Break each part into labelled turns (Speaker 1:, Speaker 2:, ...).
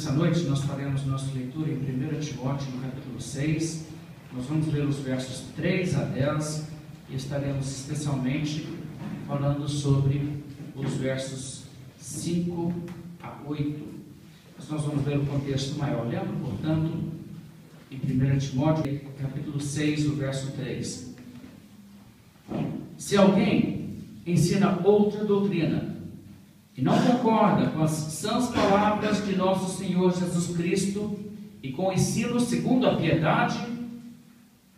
Speaker 1: Nessa noite nós faremos nossa leitura em 1 Timóteo, no capítulo 6. Nós vamos ler os versos 3 a 10 e estaremos especialmente falando sobre os versos 5 a 8. Mas nós vamos ler o contexto maior. Lembra, portanto, em 1 Timóteo, capítulo 6, o verso 3. Se alguém ensina outra doutrina e não concorda com as sãs palavras de nosso Senhor Jesus Cristo e com o ensino segundo a piedade,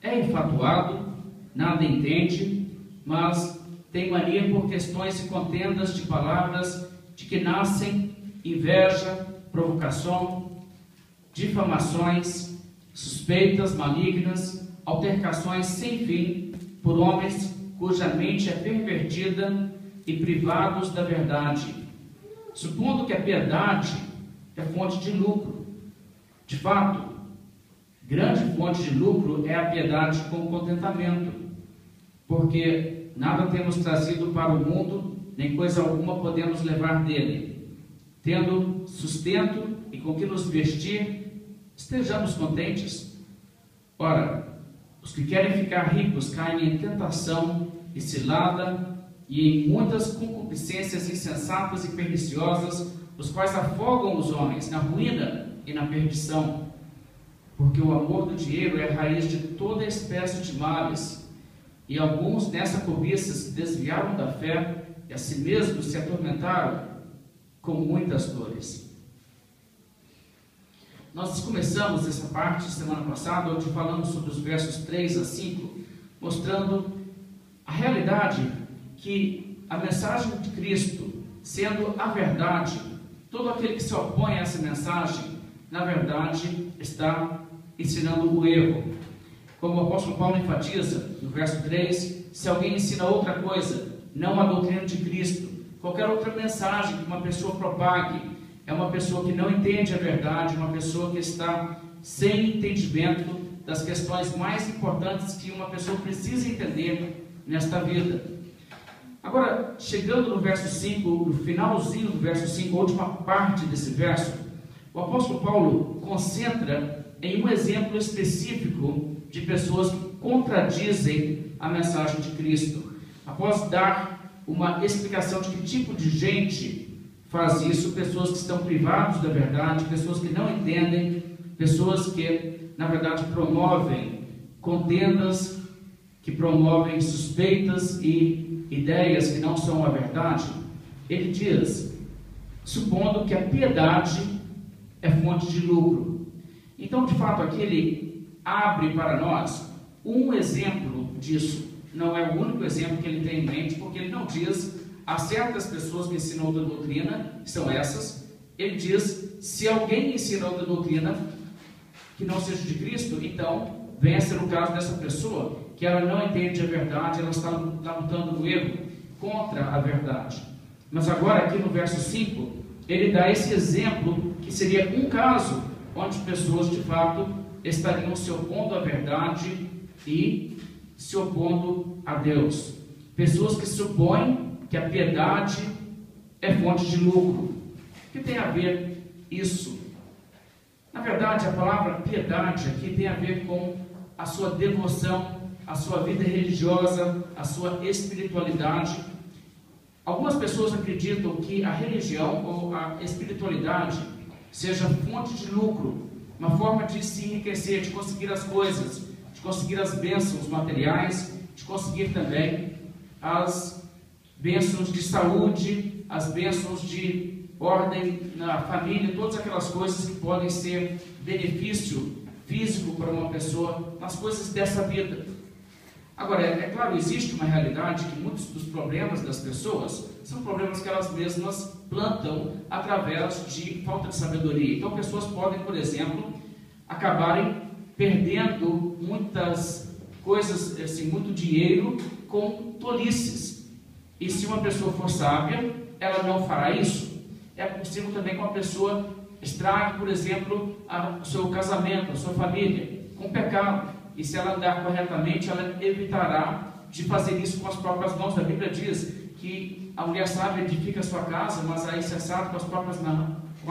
Speaker 1: é infatuado, nada entende, mas tem mania por questões e contendas de palavras, de que nascem inveja, provocação, difamações, suspeitas malignas, altercações sem fim, por homens cuja mente é pervertida e privados da verdade, supondo que a piedade é fonte de lucro. De fato, grande fonte de lucro é a piedade com contentamento, porque nada temos trazido para o mundo, nem coisa alguma podemos levar dele. Tendo sustento e com que nos vestir, estejamos contentes. Ora, os que querem ficar ricos caem em tentação e cilada, e em muitas concupiscências insensatas e perniciosas, os quais afogam os homens na ruína e na perdição. Porque o amor do dinheiro é a raiz de toda espécie de males, e alguns nessa cobiça se desviaram da fé e a si mesmos se atormentaram com muitas dores. Nós começamos essa parte semana passada, onde falamos sobre os versos 3 a 5, mostrando a realidade que a mensagem de Cristo, sendo a verdade, todo aquele que se opõe a essa mensagem, na verdade, está ensinando o erro. Como o apóstolo Paulo enfatiza no verso 3, se alguém ensina outra coisa, não a doutrina de Cristo, qualquer outra mensagem que uma pessoa propague, é uma pessoa que não entende a verdade, uma pessoa que está sem entendimento das questões mais importantes que uma pessoa precisa entender nesta vida. Agora, chegando no verso 5, no finalzinho do verso 5, a última parte desse verso, o apóstolo Paulo concentra em um exemplo específico de pessoas que contradizem a mensagem de Cristo. Após dar uma explicação de que tipo de gente faz isso, pessoas que estão privadas da verdade, pessoas que não entendem, pessoas que, na verdade, promovem contendas, que promovem suspeitas e ideias que não são a verdade. Ele diz, supondo que a piedade é fonte de lucro. Então, de fato, aqui ele abre para nós um exemplo disso. Não é o único exemplo que ele tem em mente, porque ele não diz a certas pessoas que ensinam outra doutrina, são essas. Ele diz, se alguém ensina outra doutrina que não seja de Cristo, então venha a ser o caso dessa pessoa, que ela não entende a verdade, ela está lutando no erro contra a verdade. Mas agora aqui no verso 5, ele dá esse exemplo, que seria um caso onde pessoas de fato estariam se opondo à verdade e se opondo a Deus. Pessoas que supõem que a piedade é fonte de lucro. O que tem a ver isso? Na verdade, a palavra piedade aqui tem a ver com a sua devoção, a sua vida religiosa, a sua espiritualidade. Algumas pessoas acreditam que a religião ou a espiritualidade seja fonte de lucro, uma forma de se enriquecer, de conseguir as coisas, de conseguir as bênçãos materiais, de conseguir também as bênçãos de saúde, as bênçãos de ordem na família, todas aquelas coisas que podem ser benefício físico para uma pessoa, nas coisas dessa vida. Agora, é claro, existe uma realidade que muitos dos problemas das pessoas são problemas que elas mesmas plantam através de falta de sabedoria. Então, pessoas podem, por exemplo, acabarem perdendo muitas coisas, assim, muito dinheiro com tolices. E se uma pessoa for sábia, ela não fará isso. É possível também que uma pessoa estrague, por exemplo, o seu casamento, a sua família, com pecado. E se ela andar corretamente, ela evitará de fazer isso com as próprias mãos. A Bíblia diz que a mulher sábia edifica a sua casa, mas a insensato com as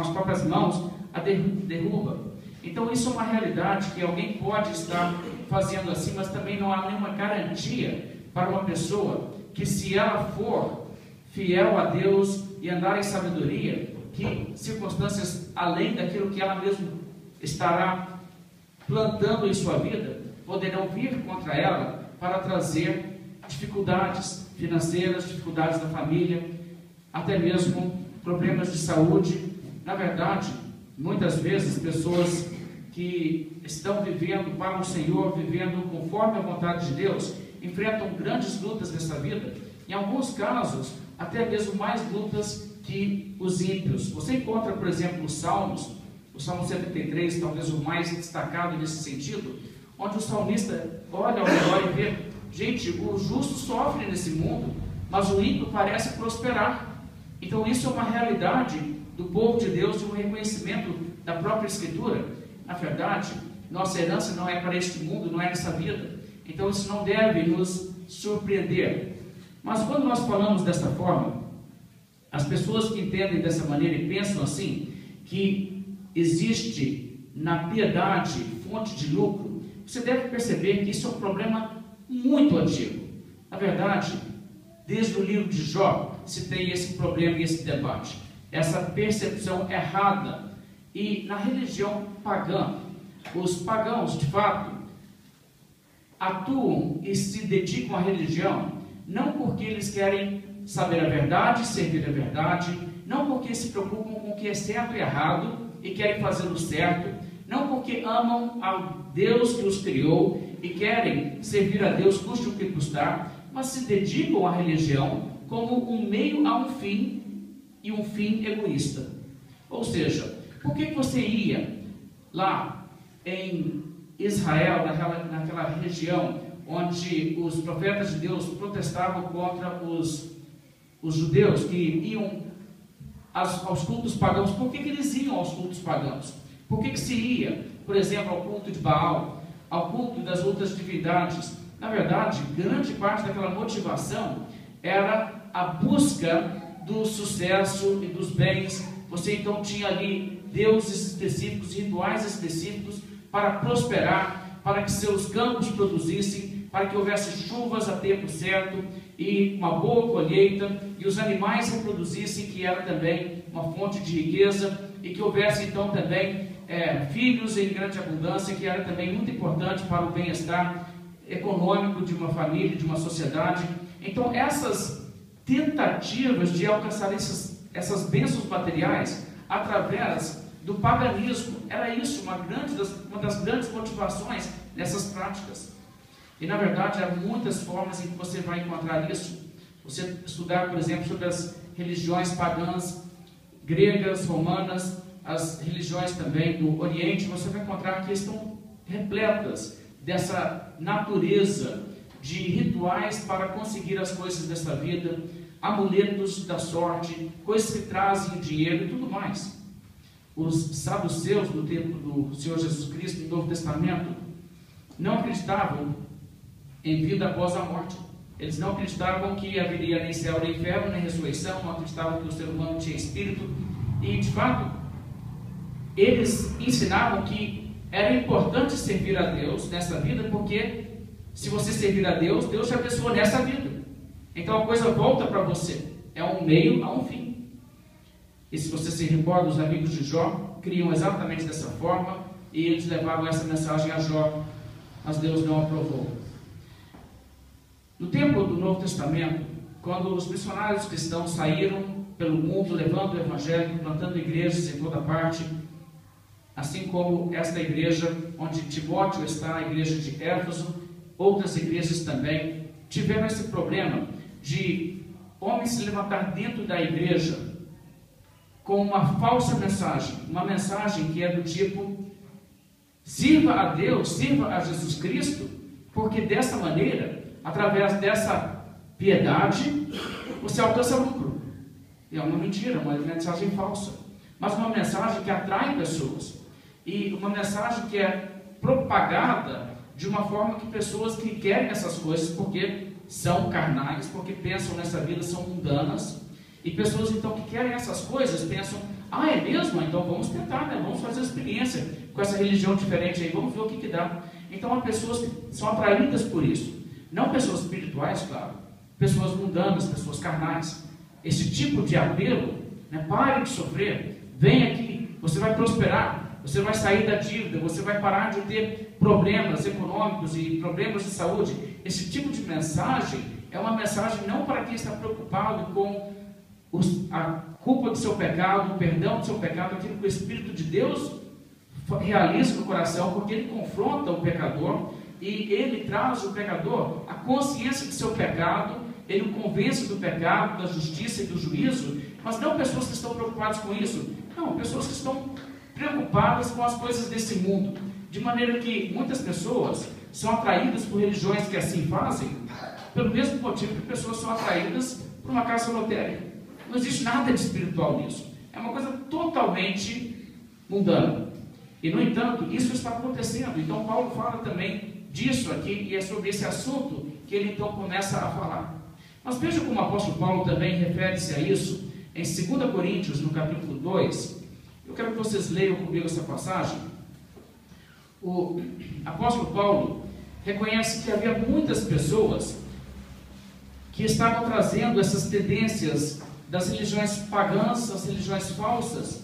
Speaker 1: próprias mãos a derruba. Então isso é uma realidade que alguém pode estar fazendo assim, mas também não há nenhuma garantia para uma pessoa que, se ela for fiel a Deus e andar em sabedoria, que circunstâncias além daquilo que ela mesma estará plantando em sua vida, poderão vir contra ela para trazer dificuldades financeiras, dificuldades da família, até mesmo problemas de saúde. Na verdade, muitas vezes pessoas que estão vivendo para o Senhor, vivendo conforme a vontade de Deus, enfrentam grandes lutas nessa vida, em alguns casos, até mesmo mais lutas que os ímpios. Você encontra, por exemplo, os Salmos, o Salmo 73, talvez o mais destacado nesse sentido, onde o salmista olha ao redor e vê, gente, o justo sofre nesse mundo, mas o ímpio parece prosperar. Então isso é uma realidade do povo de Deus, de um reconhecimento da própria Escritura. Na verdade, nossa herança não é para este mundo, não é nessa vida. Então isso não deve nos surpreender. Mas quando nós falamos dessa forma, as pessoas que entendem dessa maneira e pensam assim, que existe na piedade fonte de lucro, você deve perceber que isso é um problema muito antigo. Na verdade, desde o livro de Jó, se tem esse problema e esse debate, essa percepção errada. E na religião pagã, os pagãos, de fato, atuam e se dedicam à religião, não porque eles querem saber a verdade, servir a verdade, não porque se preocupam com o que é certo e errado e querem fazer o certo, não porque amam ao Deus que os criou e querem servir a Deus custe o que custar, mas se dedicam à religião como um meio a um fim, e um fim egoísta. Ou seja, por que você ia lá em Israel, naquela região onde os profetas de Deus protestavam contra os judeus que iam aos cultos pagãos? Por que eles iam aos cultos pagãos? Por que se ia, por exemplo, ao culto de Baal, ao culto das outras divindades? Na verdade, grande parte daquela motivação era a busca do sucesso e dos bens. Você então tinha ali deuses específicos, rituais específicos para prosperar, para que seus campos produzissem, para que houvesse chuvas a tempo certo e uma boa colheita, e os animais reproduzissem, que era também uma fonte de riqueza, e que houvesse então também filhos em grande abundância, que era também muito importante para o bem-estar econômico de uma família, de uma sociedade. Então essas tentativas de alcançar essas bênçãos materiais através do paganismo, era isso uma das grandes motivações dessas práticas. E na verdade há muitas formas em que você vai encontrar isso. Você estudar, por exemplo, sobre as religiões pagãs, gregas, romanas, as religiões também do Oriente, você vai encontrar que estão repletas dessa natureza de rituais para conseguir as coisas desta vida, amuletos da sorte, coisas que trazem dinheiro e tudo mais. Os saduceus do tempo do Senhor Jesus Cristo, no Novo Testamento, não acreditavam em vida após a morte. Eles não acreditavam que haveria nem céu nem inferno, nem ressurreição, não acreditavam que o ser humano tinha espírito, e de fato eles ensinavam que era importante servir a Deus nessa vida, porque se você servir a Deus, Deus te abençoa nessa vida. Então a coisa volta para você. É um meio a um fim. E se você se recorda, os amigos de Jó criam exatamente dessa forma, e eles levaram essa mensagem a Jó, mas Deus não aprovou. No tempo do Novo Testamento, quando os missionários cristãos saíram pelo mundo, levando o Evangelho, plantando igrejas em toda parte, assim como esta igreja onde Timóteo está, a igreja de Éfeso, outras igrejas também, tiveram esse problema de homens se levantar dentro da igreja com uma falsa mensagem, uma mensagem que é do tipo: sirva a Deus, sirva a Jesus Cristo, porque dessa maneira, através dessa piedade, você alcança lucro. E é uma mentira, uma mensagem falsa, mas uma mensagem que atrai pessoas, e uma mensagem que é propagada de uma forma que pessoas que querem essas coisas, porque são carnais, porque pensam nessa vida, são mundanas, e pessoas então que querem essas coisas, pensam: Ah, é mesmo? Então vamos tentar, né? Vamos fazer a experiência com essa religião diferente aí, vamos ver o que dá. Então há pessoas que são atraídas por isso. Não pessoas espirituais, claro, pessoas mundanas, pessoas carnais. Esse tipo de apelo, né? Pare de sofrer, vem aqui, você vai prosperar, você vai sair da dívida, você vai parar de ter problemas econômicos e problemas de saúde. Esse tipo de mensagem é uma mensagem não para quem está preocupado com a culpa do seu pecado, o perdão do seu pecado, aquilo que o Espírito de Deus realiza no coração, porque ele confronta o pecador e ele traz o pecador à consciência de seu pecado, ele o convence do pecado, da justiça e do juízo, mas não pessoas que estão preocupadas com isso, não, pessoas que estão preocupadas com as coisas desse mundo, de maneira que muitas pessoas são atraídas por religiões que assim fazem, pelo mesmo motivo que pessoas são atraídas por uma casa lotérica. Não existe nada de espiritual nisso. É uma coisa totalmente mundana. E, no entanto, isso está acontecendo. Então, Paulo fala também disso aqui, e é sobre esse assunto que ele então começa a falar. Mas veja como o apóstolo Paulo também refere-se a isso em 2 Coríntios, no capítulo 2. Eu quero que vocês leiam comigo essa passagem. O apóstolo Paulo reconhece que havia muitas pessoas que estavam trazendo essas tendências das religiões pagãs, as religiões falsas,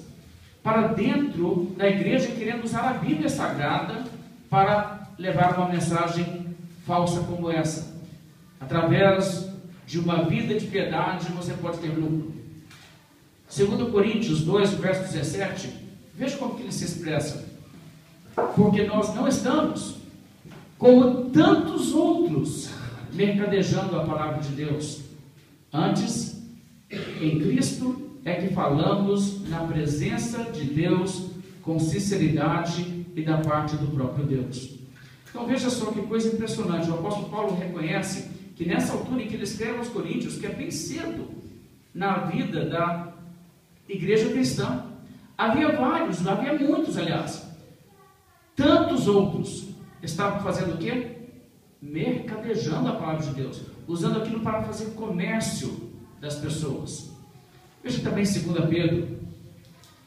Speaker 1: para dentro da igreja, querendo usar a Bíblia Sagrada para levar uma mensagem falsa como essa. Através de uma vida de piedade, você pode ter lucro. 2 Coríntios 2, verso 17, veja como que ele se expressa. Porque nós não estamos, como tantos outros, mercadejando a palavra de Deus. Antes, em Cristo é que falamos na presença de Deus com sinceridade e da parte do próprio Deus. Então veja só que coisa impressionante. O apóstolo Paulo reconhece que nessa altura em que ele escreve aos Coríntios, que é bem cedo na vida da igreja cristã, havia muitos, aliás, tantos outros estavam fazendo o quê? Mercadejando a palavra de Deus, usando aquilo para fazer comércio das pessoas. Veja também 2 Pedro.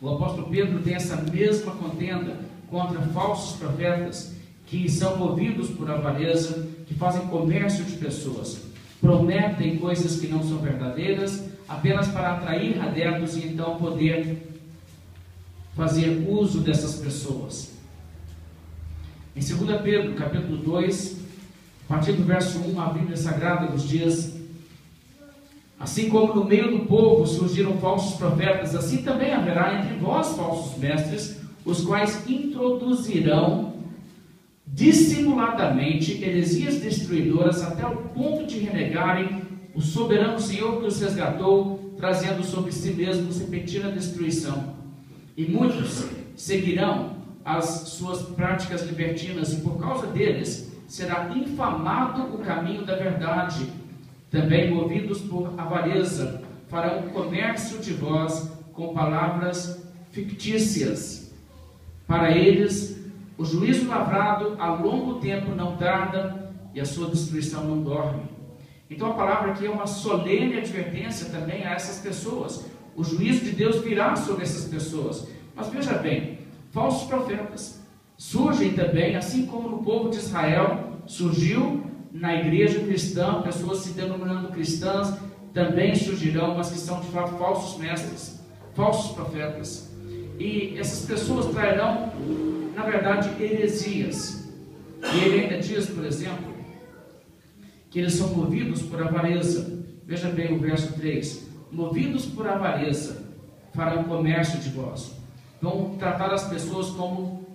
Speaker 1: O apóstolo Pedro tem essa mesma contenda contra falsos profetas que são movidos por avareza, que fazem comércio de pessoas, prometem coisas que não são verdadeiras, apenas para atrair adeptos e então poder fazer uso dessas pessoas. Em 2 Pedro, capítulo 2, a partir do verso 1, a Bíblia Sagrada nos diz: assim como no meio do povo surgiram falsos profetas, assim também haverá entre vós falsos mestres, os quais introduzirão dissimuladamente heresias destruidoras até o ponto de renegarem o soberano Senhor que os resgatou, trazendo sobre si mesmos repentina destruição. E muitos seguirão as suas práticas libertinas, e por causa deles será infamado o caminho da verdade. Também movidos por avareza, farão comércio de vós com palavras fictícias. Para eles, o juízo lavrado a longo tempo não tarda, e a sua destruição não dorme. Então a palavra aqui é uma solene advertência também a essas pessoas. O juízo de Deus virá sobre essas pessoas. Mas veja bem, falsos profetas surgem também, assim como no povo de Israel surgiu na igreja cristã, pessoas se denominando cristãs também surgirão, mas que são de fato falsos mestres, falsos profetas. E essas pessoas trarão, na verdade, heresias. E ele ainda diz, por exemplo, que eles são movidos por avareza. Veja bem o verso 3: movidos por avareza, farão comércio de vós. Vão tratar as pessoas como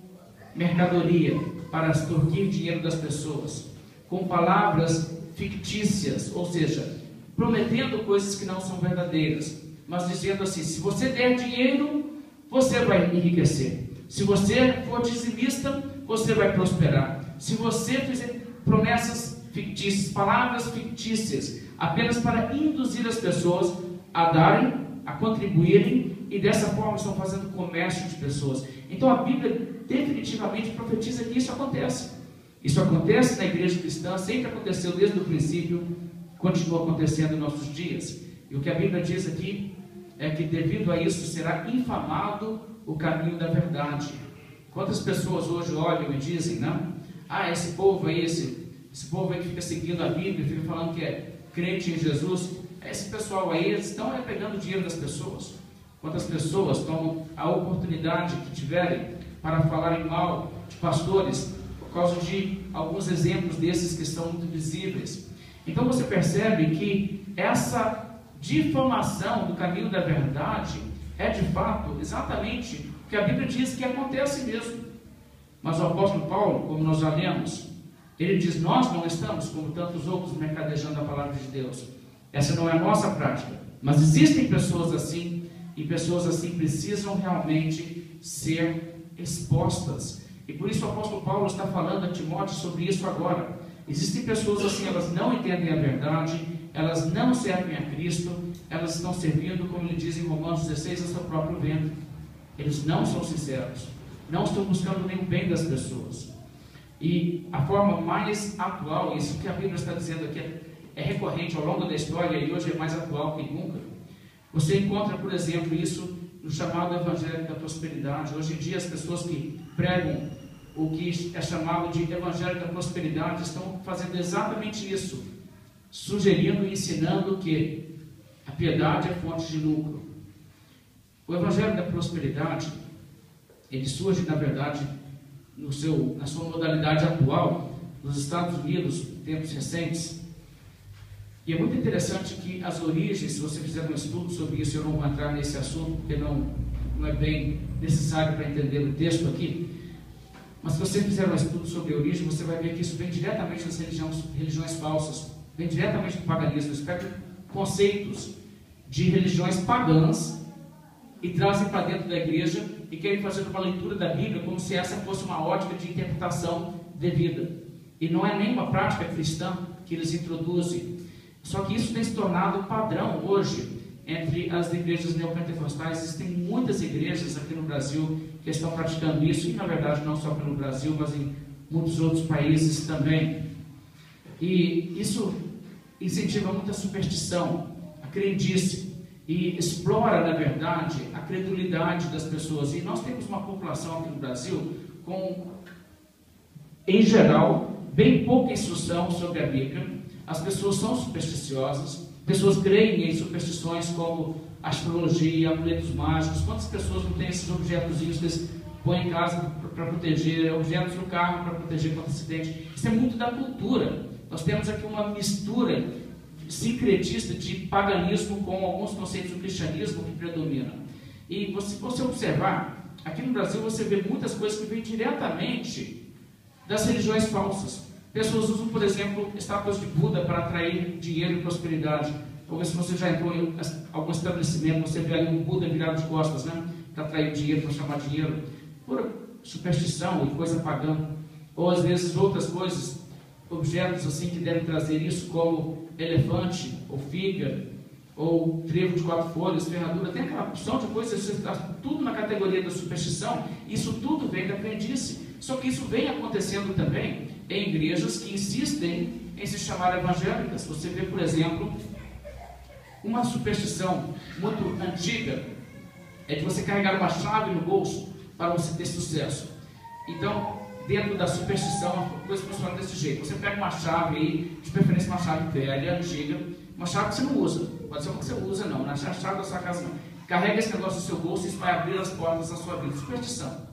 Speaker 1: mercadoria, para extorquir dinheiro das pessoas, com palavras fictícias, ou seja, prometendo coisas que não são verdadeiras, mas dizendo assim: se você der dinheiro, você vai enriquecer. Se você for dizimista, você vai prosperar. Se você fizer promessas fictícias, palavras fictícias, apenas para induzir as pessoas a darem, a contribuírem, e dessa forma estão fazendo comércio de pessoas. Então a Bíblia definitivamente profetiza que isso acontece. Isso acontece na igreja cristã, sempre aconteceu desde o princípio, continua acontecendo em nossos dias. E o que a Bíblia diz aqui é que devido a isso será infamado o caminho da verdade. Quantas pessoas hoje olham e dizem, não? Ah, esse povo aí, esse povo aí que fica seguindo a Bíblia, fica falando que é crente em Jesus, esse pessoal aí, eles estão pegando o dinheiro das pessoas. Quantas pessoas tomam a oportunidade que tiverem para falarem mal de pastores, por causa de alguns exemplos desses que estão muito visíveis. Então você percebe que essa difamação do caminho da verdade é de fato exatamente o que a Bíblia diz que acontece mesmo. Mas o apóstolo Paulo, como nós já lemos, ele diz: nós não estamos como tantos outros mercadejando a palavra de Deus. Essa não é a nossa prática, mas existem pessoas assim, e pessoas assim precisam realmente ser expostas. E por isso o apóstolo Paulo está falando a Timóteo sobre isso agora. Existem pessoas assim, elas não entendem a verdade, elas não servem a Cristo, elas estão servindo, como ele diz em Romanos 16, a seu próprio ventre. Eles não são sinceros, não estão buscando nem o bem das pessoas. E a forma mais atual, isso que a Bíblia está dizendo aqui é recorrente ao longo da história e hoje é mais atual que nunca. Você encontra, por exemplo, isso no chamado Evangelho da Prosperidade. Hoje em dia as pessoas que pregam o que é chamado de Evangelho da Prosperidade estão fazendo exatamente isso, sugerindo e ensinando que a piedade é fonte de lucro. O Evangelho da Prosperidade, ele surge, na verdade, na sua modalidade atual, nos Estados Unidos, em tempos recentes. E é muito interessante que as origens, se você fizer um estudo sobre isso, eu não vou entrar nesse assunto, porque não é bem necessário para entender o texto aqui, mas se você fizer um estudo sobre a origem, você vai ver que isso vem diretamente das religiões falsas, vem diretamente do paganismo. Eles pegam conceitos de religiões pagãs e trazem para dentro da igreja e querem fazer uma leitura da Bíblia como se essa fosse uma ótica de interpretação devida. E não é nenhuma prática cristã que eles introduzem. Só que isso tem se tornado padrão hoje entre as igrejas neopentecostais. Existem muitas igrejas aqui no Brasil que estão praticando isso, e na verdade não só pelo Brasil, mas em muitos outros países também. E isso incentiva muita superstição, a crendice, e explora, na verdade, a credulidade das pessoas. E nós temos uma população aqui no Brasil com, em geral, bem pouca instrução sobre a Bíblia. As pessoas são supersticiosas, pessoas creem em superstições como astrologia, amuletos mágicos. Quantas pessoas não têm esses objetozinhos que eles põem em casa para proteger, objetos no carro para proteger contra acidente? Isso é muito da cultura. Nós temos aqui uma mistura sincretista de paganismo com alguns conceitos do cristianismo que predominam. E se você observar, aqui no Brasil você vê muitas coisas que vêm diretamente das religiões falsas. Pessoas usam, por exemplo, estátuas de Buda para atrair dinheiro e prosperidade. Ou se você já entrou em algum estabelecimento, você vê ali um Buda virado de costas, né? Para atrair dinheiro, para chamar dinheiro. Pura superstição e coisa pagã. Ou às vezes outras coisas, objetos assim que devem trazer isso, como elefante, ou figa, ou trevo de 4 folhas, ferradura. Tem aquela opção de coisas, tudo na categoria da superstição. Isso tudo vem da crendice. Só que isso vem acontecendo também em igrejas que insistem em se chamar evangélicas. Você vê, por exemplo, uma superstição muito antiga é de você carregar uma chave no bolso para você ter sucesso. Então, dentro da superstição, a coisa funciona desse jeito. Você pega uma chave aí, de preferência uma chave velha, antiga, uma chave que você não usa. Pode ser uma que você usa, não. Na chave da sua casa, não. Carrega esse negócio no seu bolso e isso vai abrir as portas da sua vida. Superstição.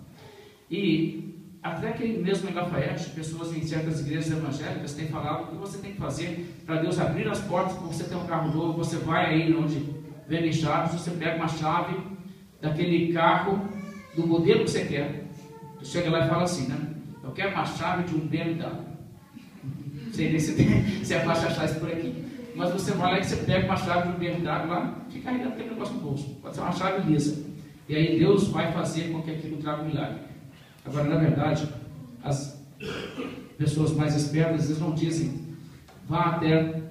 Speaker 1: E até que mesmo em Lafayette, pessoas em certas igrejas evangélicas têm falado o que você tem que fazer para Deus abrir as portas, para você ter um carro novo. Você vai aí onde vendem chaves, você pega uma chave daquele carro, do modelo que você quer. Você chega lá e fala assim, né? Eu quero uma chave de um BMW. Não sei nem se é fácil achar isso por aqui. Mas você vai lá e você pega uma chave de um BMW lá, fica carregando aquele negócio no bolso. Pode ser uma chave lisa. E aí Deus vai fazer com que aquilo traga um milagre. Agora, na verdade, as pessoas mais espertas, eles não dizem, vá até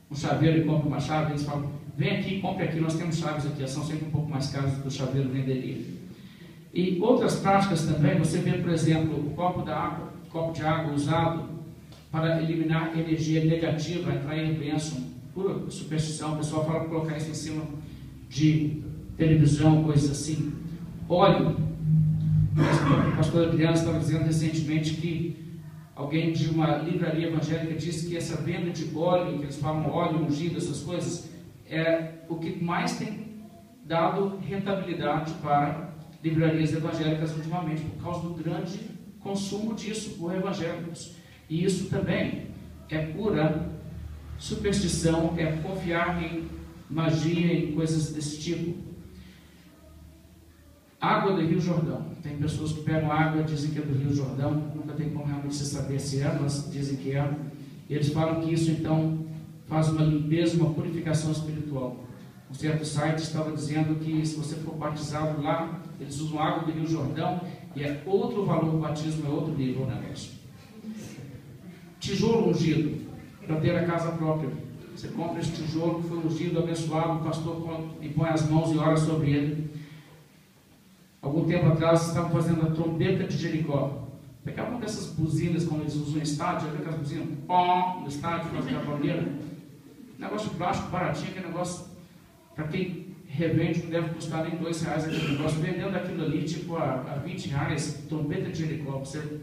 Speaker 1: um chaveiro e compre uma chave. Eles falam, vem aqui, compre aqui, nós temos chaves aqui. Elas são sempre um pouco mais caras do que o chaveiro venderia. E outras práticas também, você vê, por exemplo, o copo de água usado para eliminar energia negativa, atrair bênção, pura superstição. O pessoal fala para colocar isso em cima de televisão, coisas assim. Óleo. A pastora Adriana estava dizendo recentemente que alguém de uma livraria evangélica disse que essa venda de óleo, que eles falam óleo ungido, essas coisas, é o que mais tem dado rentabilidade para livrarias evangélicas ultimamente, por causa do grande consumo disso por evangélicos. E isso também é pura superstição, é confiar em magia, em coisas desse tipo. Água do Rio Jordão. Tem pessoas que pegam água e dizem que é do Rio Jordão, nunca tem como realmente se saber se é, mas dizem que é. E eles falam que isso então faz uma limpeza, uma purificação espiritual. Um certo site estava dizendo que se você for batizado lá, eles usam água do Rio Jordão e é outro valor, o batismo é outro nível o negócio. Tijolo ungido, para ter a casa própria. Você compra esse tijolo que foi ungido, abençoado, o pastor impõe as mãos e ora sobre ele. Algum tempo atrás, estavam fazendo a trombeta de Jericó. Pegavam dessas buzinas, como eles usam em estádio, já viu aquelas buzinas? Pó, no estádio, fazendo a bandeira. Negócio de plástico baratinho, aquele negócio, para quem revende, não deve custar nem R$2 aquele negócio. Vendendo aquilo ali, tipo, a R$20, trombeta de Jericó. Você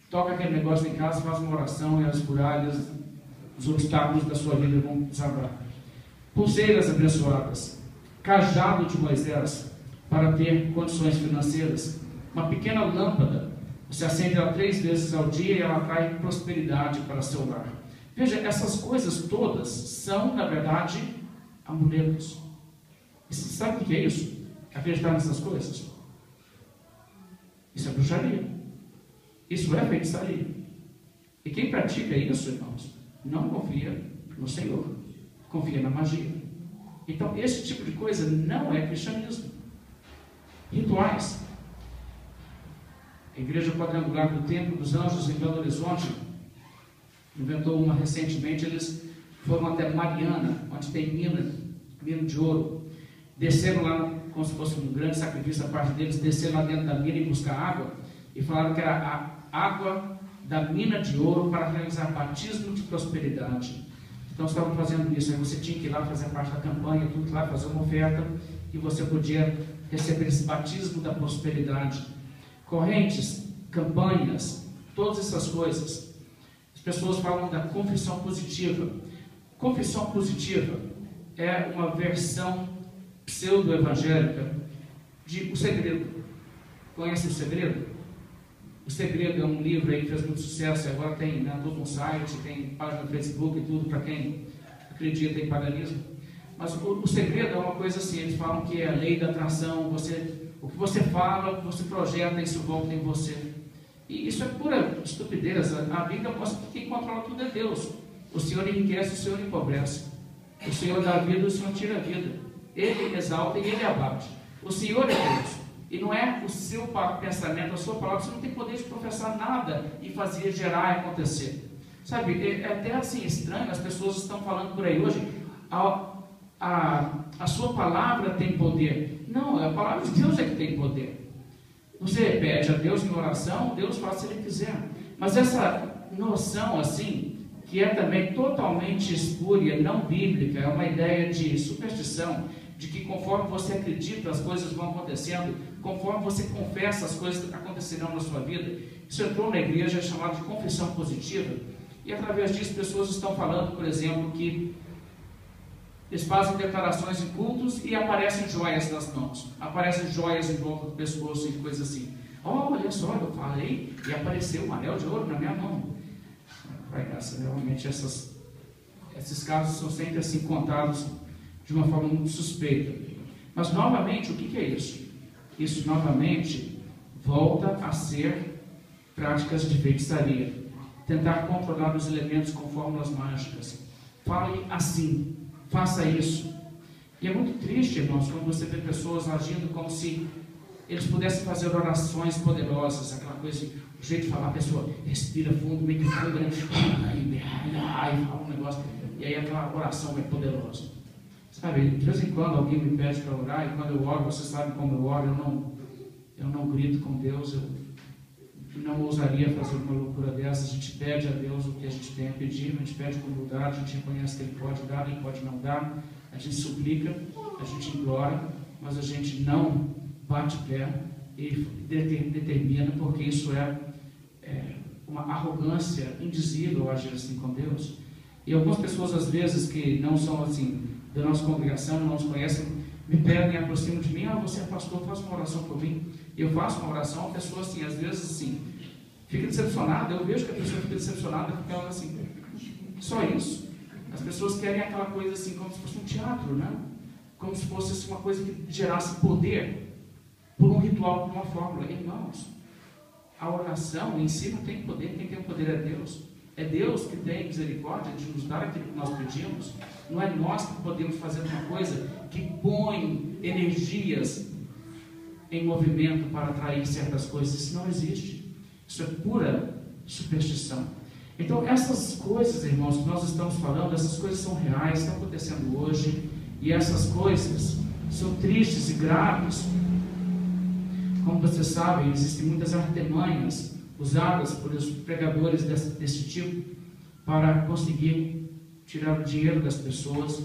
Speaker 1: toca aquele negócio em casa, faz uma oração e as muralhas, os obstáculos da sua vida vão desabar. Pulseiras abençoadas. Cajado de Moisés, para ter condições financeiras. Uma pequena lâmpada, você acende ela 3 vezes ao dia e ela traz prosperidade para seu lar. Veja, essas coisas todas são, na verdade, amuletos. E você sabe o que é isso? Acreditar nessas coisas? Isso é bruxaria. Isso é feitiçaria. E quem pratica isso, irmãos, não confia no Senhor, confia na magia. Então, esse tipo de coisa não é cristianismo. Rituais. A Igreja Quadrangular do Templo dos Anjos em Belo Horizonte inventou uma recentemente. Eles foram até Mariana, onde tem mina de ouro. Desceram lá, como se fosse um grande sacrifício da parte deles, desceram lá dentro da mina e buscar água, e falaram que era a água da mina de ouro para realizar batismo de prosperidade. Então estavam fazendo isso. Aí você tinha que ir lá fazer parte da campanha, tudo lá, fazer uma oferta, e você podia receber esse batismo da prosperidade. Correntes, campanhas, todas essas coisas. As pessoas falam da confissão positiva. Confissão positiva é uma versão pseudo-evangélica de O Segredo. Conhece O Segredo? O Segredo é um livro aí que fez muito sucesso, e agora tem todo um site, tem página no Facebook e tudo, para quem acredita em paganismo. Mas o segredo é uma coisa assim, eles falam que é a lei da atração, o que você fala, o que você projeta, isso volta em você. E isso é pura estupidez. A Bíblia mostra que quem controla tudo é Deus. O Senhor enriquece, o Senhor empobrece. O Senhor dá vida, o Senhor tira a vida. Ele exalta e Ele abate. O Senhor é Deus. E não é o seu pensamento, a sua palavra. Você não tem poder de professar nada e fazer, gerar e acontecer. Sabe, é até assim estranho, as pessoas estão falando por aí hoje, a sua palavra tem poder. Não, a palavra de Deus é que tem poder. Você pede a Deus em oração, Deus faz se Ele quiser. Mas essa noção assim, que é também totalmente espúria, não bíblica, é uma ideia de superstição, de que conforme você acredita, as coisas vão acontecendo, conforme você confessa, as coisas acontecerão na sua vida. Isso entrou na igreja, é chamado de confissão positiva, e através disso pessoas estão falando, por exemplo, que eles fazem declarações em cultos e aparecem joias nas mãos, aparecem joias em volta do pescoço e coisas assim. Olha só, eu falei e apareceu um anel de ouro na minha mão. Realmente esses casos são sempre assim contados de uma forma muito suspeita. Mas novamente, o que é isso? Isso novamente volta a ser práticas de feitiçaria. Tentar controlar os elementos com fórmulas mágicas. Fale assim, faça isso. E é muito triste, irmãos, quando você vê pessoas agindo como se eles pudessem fazer orações poderosas, aquela coisa, o jeito de falar, a pessoa respira fundo, meio que fundo, e fala um negócio, e aí aquela oração é poderosa. Sabe, de vez em quando alguém me pede para orar, e quando eu oro, você sabe como eu oro, eu não grito com Deus, eu não ousaria fazer uma loucura dessa. A gente pede a Deus o que a gente tem a pedir, a gente pede com humildade, a gente reconhece que Ele pode dar, Ele pode não dar, a gente suplica, a gente implora, mas a gente não bate pé e determina, porque isso é uma arrogância indizível agir assim com Deus. E algumas pessoas, às vezes, que não são assim da nossa congregação, não nos conhecem, me pedem, aproximam de mim: você é pastor, faz uma oração por mim. Eu faço uma oração, a pessoa assim, às vezes assim, fica decepcionada. Eu vejo que a pessoa fica decepcionada porque ela assim, só isso. As pessoas querem aquela coisa assim, como se fosse um teatro, né? Como se fosse assim, uma coisa que gerasse poder por um ritual, por uma fórmula. Irmãos, a oração em si não tem poder, quem tem o poder é Deus. É Deus que tem misericórdia de nos dar aquilo que nós pedimos. Não é nós que podemos fazer uma coisa que põe energias em movimento para atrair certas coisas. Isso não existe. Isso é pura superstição. Então, essas coisas, irmãos, que nós estamos falando, essas coisas são reais, estão acontecendo hoje, e essas coisas são tristes e graves. Como vocês sabem, existem muitas artimanhas usadas por os pregadores desse tipo para conseguir tirar o dinheiro das pessoas,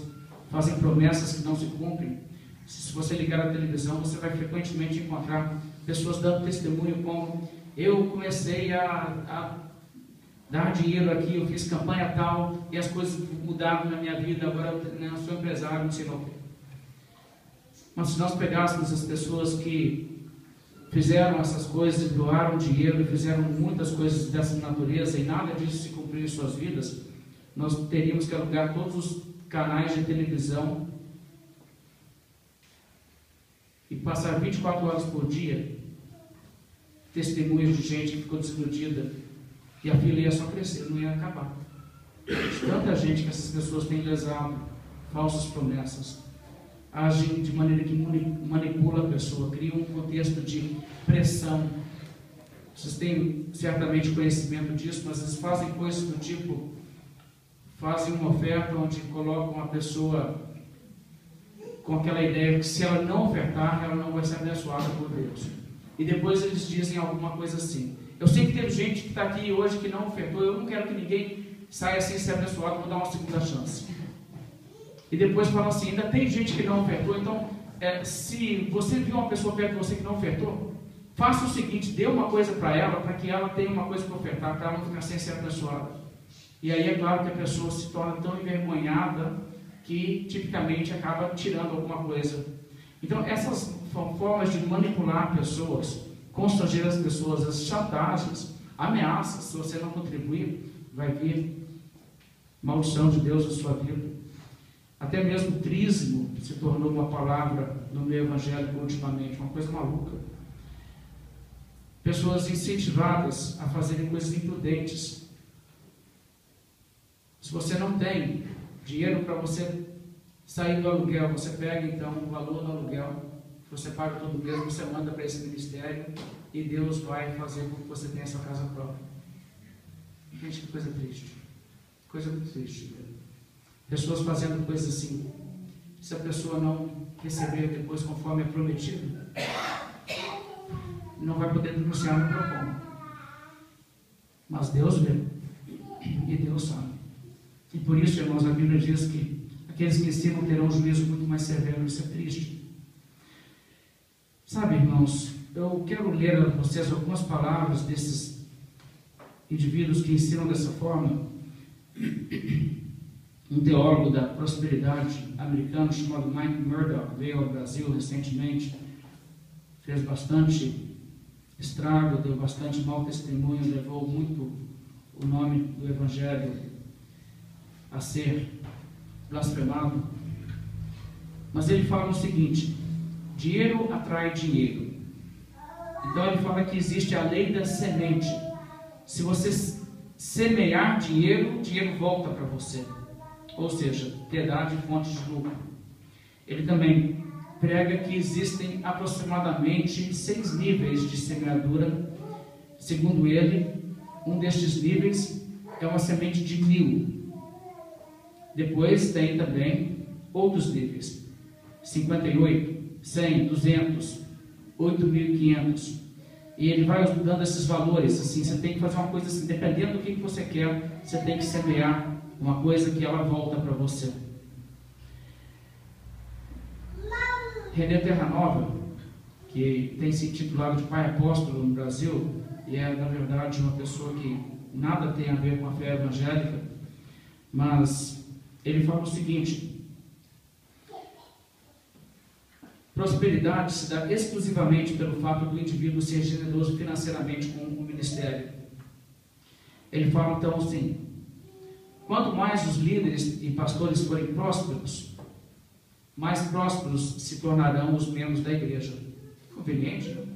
Speaker 1: fazem promessas que não se cumprem. Se você ligar a televisão, você vai frequentemente encontrar pessoas dando testemunho como: eu comecei a dar dinheiro aqui, eu fiz campanha tal, e as coisas mudaram na minha vida, agora eu sou empresário, não sei o quê. Mas se nós pegássemos as pessoas que fizeram essas coisas, doaram dinheiro e fizeram muitas coisas dessa natureza e nada disso se cumpriu em suas vidas, nós teríamos que alugar todos os canais de televisão e passar 24 horas por dia testemunhos de gente que ficou desiludida, e a fila ia só crescer, não ia acabar. Tanta gente que essas pessoas têm lesado, falsas promessas, agem de maneira que manipula a pessoa, cria um contexto de pressão. Vocês têm certamente conhecimento disso, mas eles fazem coisas do tipo: fazem uma oferta onde colocam a pessoa com aquela ideia que se ela não ofertar, ela não vai ser abençoada por Deus. E depois eles dizem alguma coisa assim: eu sei que tem gente que está aqui hoje que não ofertou, eu não quero que ninguém saia sem ser abençoado, vou dar uma segunda chance. E depois falam assim: ainda tem gente que não ofertou, então se você viu uma pessoa perto de você que não ofertou, faça o seguinte: dê uma coisa para ela, para que ela tenha uma coisa para ofertar, para ela não ficar sem ser abençoada. E aí é claro que a pessoa se torna tão envergonhada que tipicamente acaba tirando alguma coisa. Então essas formas de manipular pessoas, constranger as pessoas, as chantagens, ameaças: se você não contribuir, vai vir maldição de Deus na sua vida. Até mesmo trízimo se tornou uma palavra no meio evangélico ultimamente, uma coisa maluca. Pessoas incentivadas a fazerem coisas imprudentes. Se você não tem dinheiro para você sair do aluguel, você pega então o valor do aluguel, você paga todo mês, você manda para esse ministério e Deus vai fazer com que você tenha a sua casa própria. Gente, que coisa triste. Coisa muito triste. Pessoas fazendo coisas assim. Se a pessoa não receber depois conforme é prometido, não vai poder denunciar no PROCON. Mas Deus vê. E Deus sabe. E por isso, irmãos, a Bíblia diz que aqueles que ensinam terão um juízo muito mais severo. Isso é triste. Sabe, irmãos, eu quero ler a vocês algumas palavras desses indivíduos que ensinam dessa forma. Um teólogo da prosperidade americano chamado Mike Murdock veio ao Brasil recentemente, fez bastante estrago, deu bastante mau testemunho, levou muito o nome do Evangelho a ser blasfemado. Mas ele fala o seguinte: dinheiro atrai dinheiro. Então ele fala que existe a lei da semente. Se você semear dinheiro, dinheiro volta para você. Ou seja, piedade e fonte de lucro. Ele também prega que existem aproximadamente 6 níveis de semeadura. Segundo ele, um destes níveis é uma semente de 1000. Depois tem também outros níveis: 58, 100, 200, 8.500. E ele vai dando esses valores. Assim, você tem que fazer uma coisa assim, dependendo do que você quer, você tem que semear uma coisa que ela volta para você. René Terranova, que tem se intitulado de pai apóstolo no Brasil, e é, na verdade, uma pessoa que nada tem a ver com a fé evangélica, mas ele fala o seguinte: prosperidade se dá exclusivamente pelo fato do indivíduo ser generoso financeiramente com o ministério. Ele fala então assim: quanto mais os líderes e pastores forem prósperos, mais prósperos se tornarão os membros da igreja. Conveniente, não?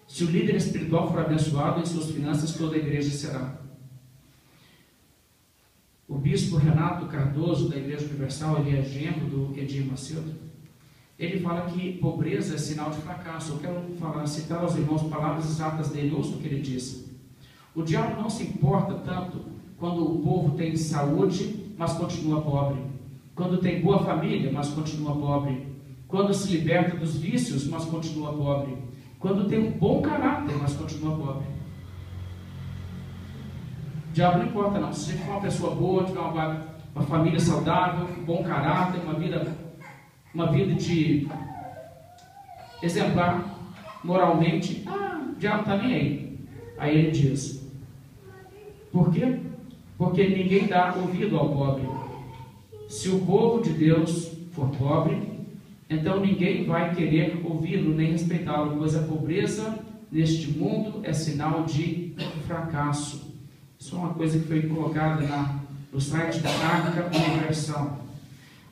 Speaker 1: Se o líder espiritual for abençoado em suas finanças, toda a igreja será. O bispo Renato Cardoso, da Igreja Universal, ele é genro do Edir Macedo, ele fala que pobreza é sinal de fracasso. Eu quero citar aos irmãos palavras exatas dele. Ouça o que ele disse: o diabo não se importa tanto quando o povo tem saúde, mas continua pobre, quando tem boa família, mas continua pobre, quando se liberta dos vícios, mas continua pobre, quando tem um bom caráter, mas continua pobre. O diabo não importa não. Se você for uma pessoa boa, tiver uma família saudável, um bom caráter, uma vida de exemplar moralmente, o diabo está nem aí. Aí ele diz: por quê? Porque ninguém dá ouvido ao pobre. Se o povo de Deus for pobre, então ninguém vai querer ouvi-lo nem respeitá-lo, pois a pobreza neste mundo é sinal de fracasso. Isso é uma coisa que foi colocada no site da Arca Universal.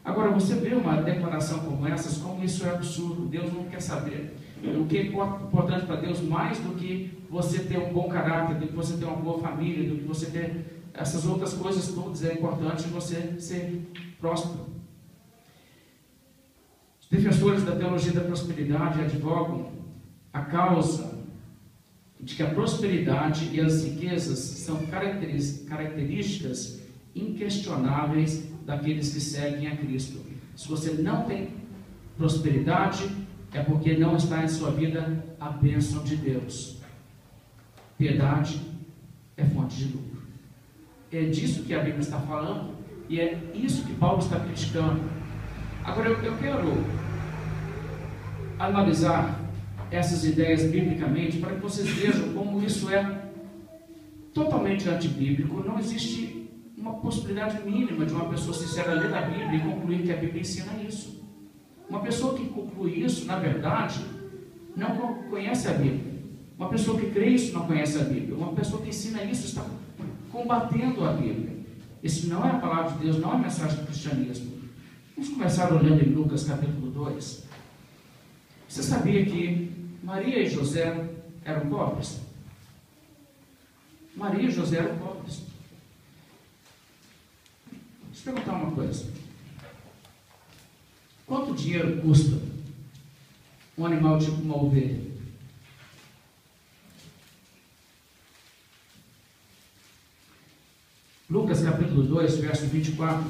Speaker 1: Agora, você vê uma declaração como essa, como isso é absurdo. Deus não quer saber. O que é importante para Deus, mais do que você ter um bom caráter, do que você ter uma boa família, do que você ter essas outras coisas todas, é importante você ser próspero. Os defensores da teologia da prosperidade advogam a causa de que a prosperidade e as riquezas são características inquestionáveis daqueles que seguem a Cristo. Se você não tem prosperidade, é porque não está em sua vida a bênção de Deus. Piedade é fonte de lucro. É disso que a Bíblia está falando, e é isso que Paulo está criticando. Agora eu quero analisar essas ideias biblicamente, para que vocês vejam como isso é totalmente antibíblico. Não existe uma possibilidade mínima de uma pessoa sincera ler a Bíblia e concluir que a Bíblia ensina isso. Uma pessoa que conclui isso, na verdade, não conhece a Bíblia. Uma pessoa que crê isso não conhece a Bíblia. Uma pessoa que ensina isso está combatendo a Bíblia. Isso não é a palavra de Deus, não é a mensagem do cristianismo. Vamos começar olhando em Lucas capítulo 2. Você sabia que Maria e José eram pobres? Maria e José eram pobres. Deixa eu perguntar uma coisa. Quanto dinheiro custa um animal tipo uma ovelha? Lucas capítulo 2, verso 24.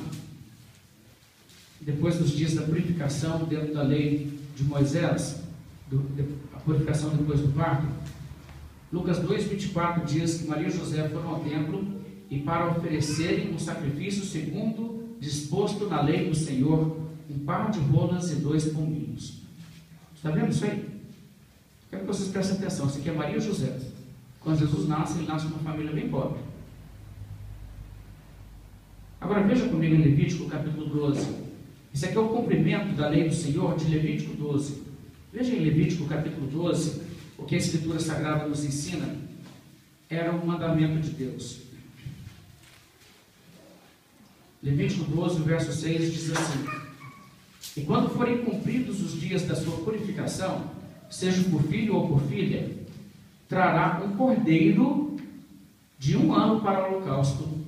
Speaker 1: Depois dos dias da purificação dentro da lei de Moisés, a purificação depois do parto, Lucas 2, 24 diz que Maria e José foram ao templo e para oferecerem um sacrifício segundo disposto na lei do Senhor, um par de rolas e 2 pombinhos. Está vendo isso aí? Quero que vocês prestem atenção. Isso aqui é Maria e José. Quando Jesus nasce, ele nasce numa família bem pobre. Agora veja comigo em Levítico capítulo 12. Isso aqui é o cumprimento da lei do Senhor de Levítico 12. Veja em Levítico capítulo 12, o que a Escritura Sagrada nos ensina era um mandamento de Deus. Levítico 12, verso 6 diz assim: e quando forem cumpridos os dias da sua purificação, seja por filho ou por filha, trará um cordeiro de 1 ano para o holocausto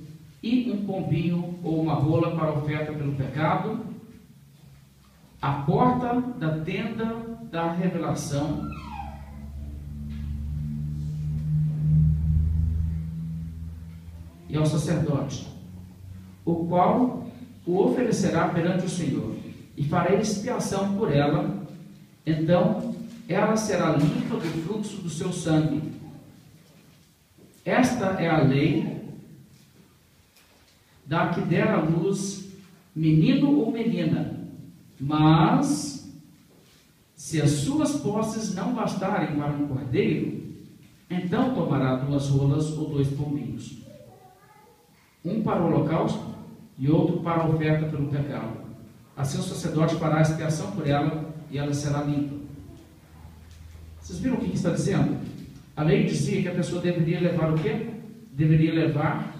Speaker 1: e um pombinho ou uma rola para oferta pelo pecado, à porta da tenda da revelação, e ao sacerdote, o qual o oferecerá perante o Senhor, e fará expiação por ela. Então ela será limpa do fluxo do seu sangue. Esta é a lei da que der à luz menino ou menina, mas Se as suas posses não bastarem para um cordeiro, então tomará 2 rolas ou 2 pombinhos, um para o holocausto e outro para a oferta pelo pecado. Assim o sacerdote fará expiação por ela e ela será limpa. Vocês viram o que está dizendo? A lei dizia que a pessoa deveria levar o quê? Deveria levar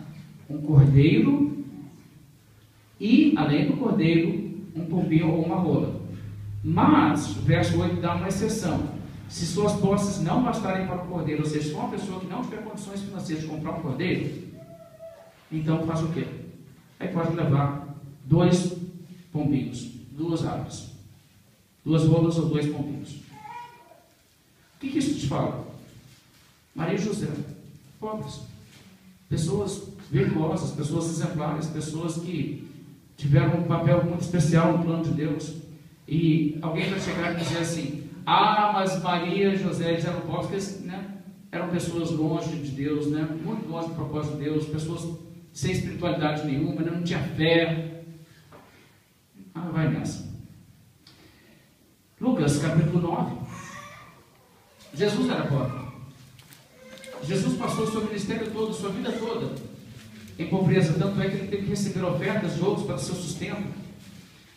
Speaker 1: um cordeiro e, além do cordeiro, um pombinho ou uma rola. Mas, o verso 8 dá uma exceção. Se suas posses não bastarem para o cordeiro, ou seja, se for uma pessoa que não tiver condições financeiras de comprar um cordeiro, então faz o quê? Aí pode levar 2 pombinhos, 2 aves, 2 rolas ou 2 pombinhos. O que isso te fala? Maria e José, pobres, pessoas virtuosas, pessoas exemplares, pessoas que tiveram um papel muito especial no plano de Deus. E alguém vai chegar e dizer assim: ah, mas Maria e José, eles eram pobres, porque eles, né, eram pessoas longe de Deus, né, muito longe do propósito de Deus, pessoas sem espiritualidade nenhuma, né, não tinha fé. Ah, vai nessa. Lucas capítulo 9. Jesus era pobre. Jesus passou o seu ministério todo, sua vida toda em pobreza, tanto é que ele teve que receber ofertas de outros para o seu sustento.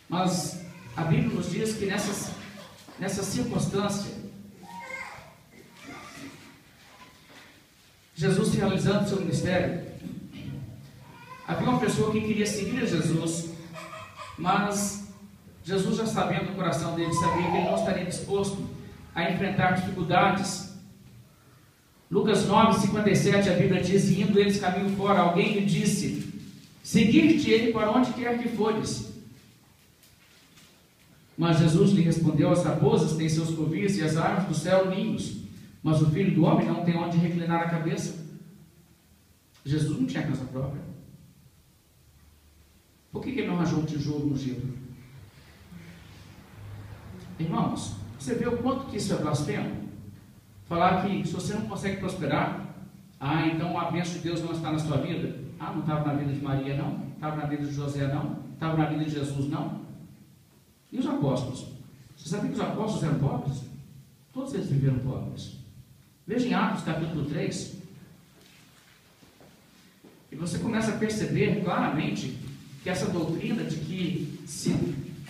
Speaker 1: Mas a Bíblia nos diz que nessa circunstância, Jesus realizando o seu ministério, havia uma pessoa que queria seguir a Jesus, mas Jesus, já sabendo do coração dele, sabia que ele não estaria disposto a enfrentar dificuldades. Lucas 9:57, a Bíblia diz: e indo eles caminho fora, alguém lhe disse: seguir-te-ei para onde quer que fores. Mas Jesus lhe respondeu: as raposas têm seus covis e as aves do céu ninhos, mas o Filho do Homem não tem onde reclinar a cabeça. Jesus não tinha casa própria. Por que ele não arranjou um tijolo no gelo? Irmãos, você vê o quanto que isso é blasfemo? Falar que se você não consegue prosperar, então a bênção de Deus não está na sua vida. Não estava na vida de Maria, não? Estava na vida de José, não? Estava na vida de Jesus, não? E os apóstolos? Você sabia que os apóstolos eram pobres? Todos eles viveram pobres. Veja em Atos capítulo 3. E você começa a perceber claramente que essa doutrina de que se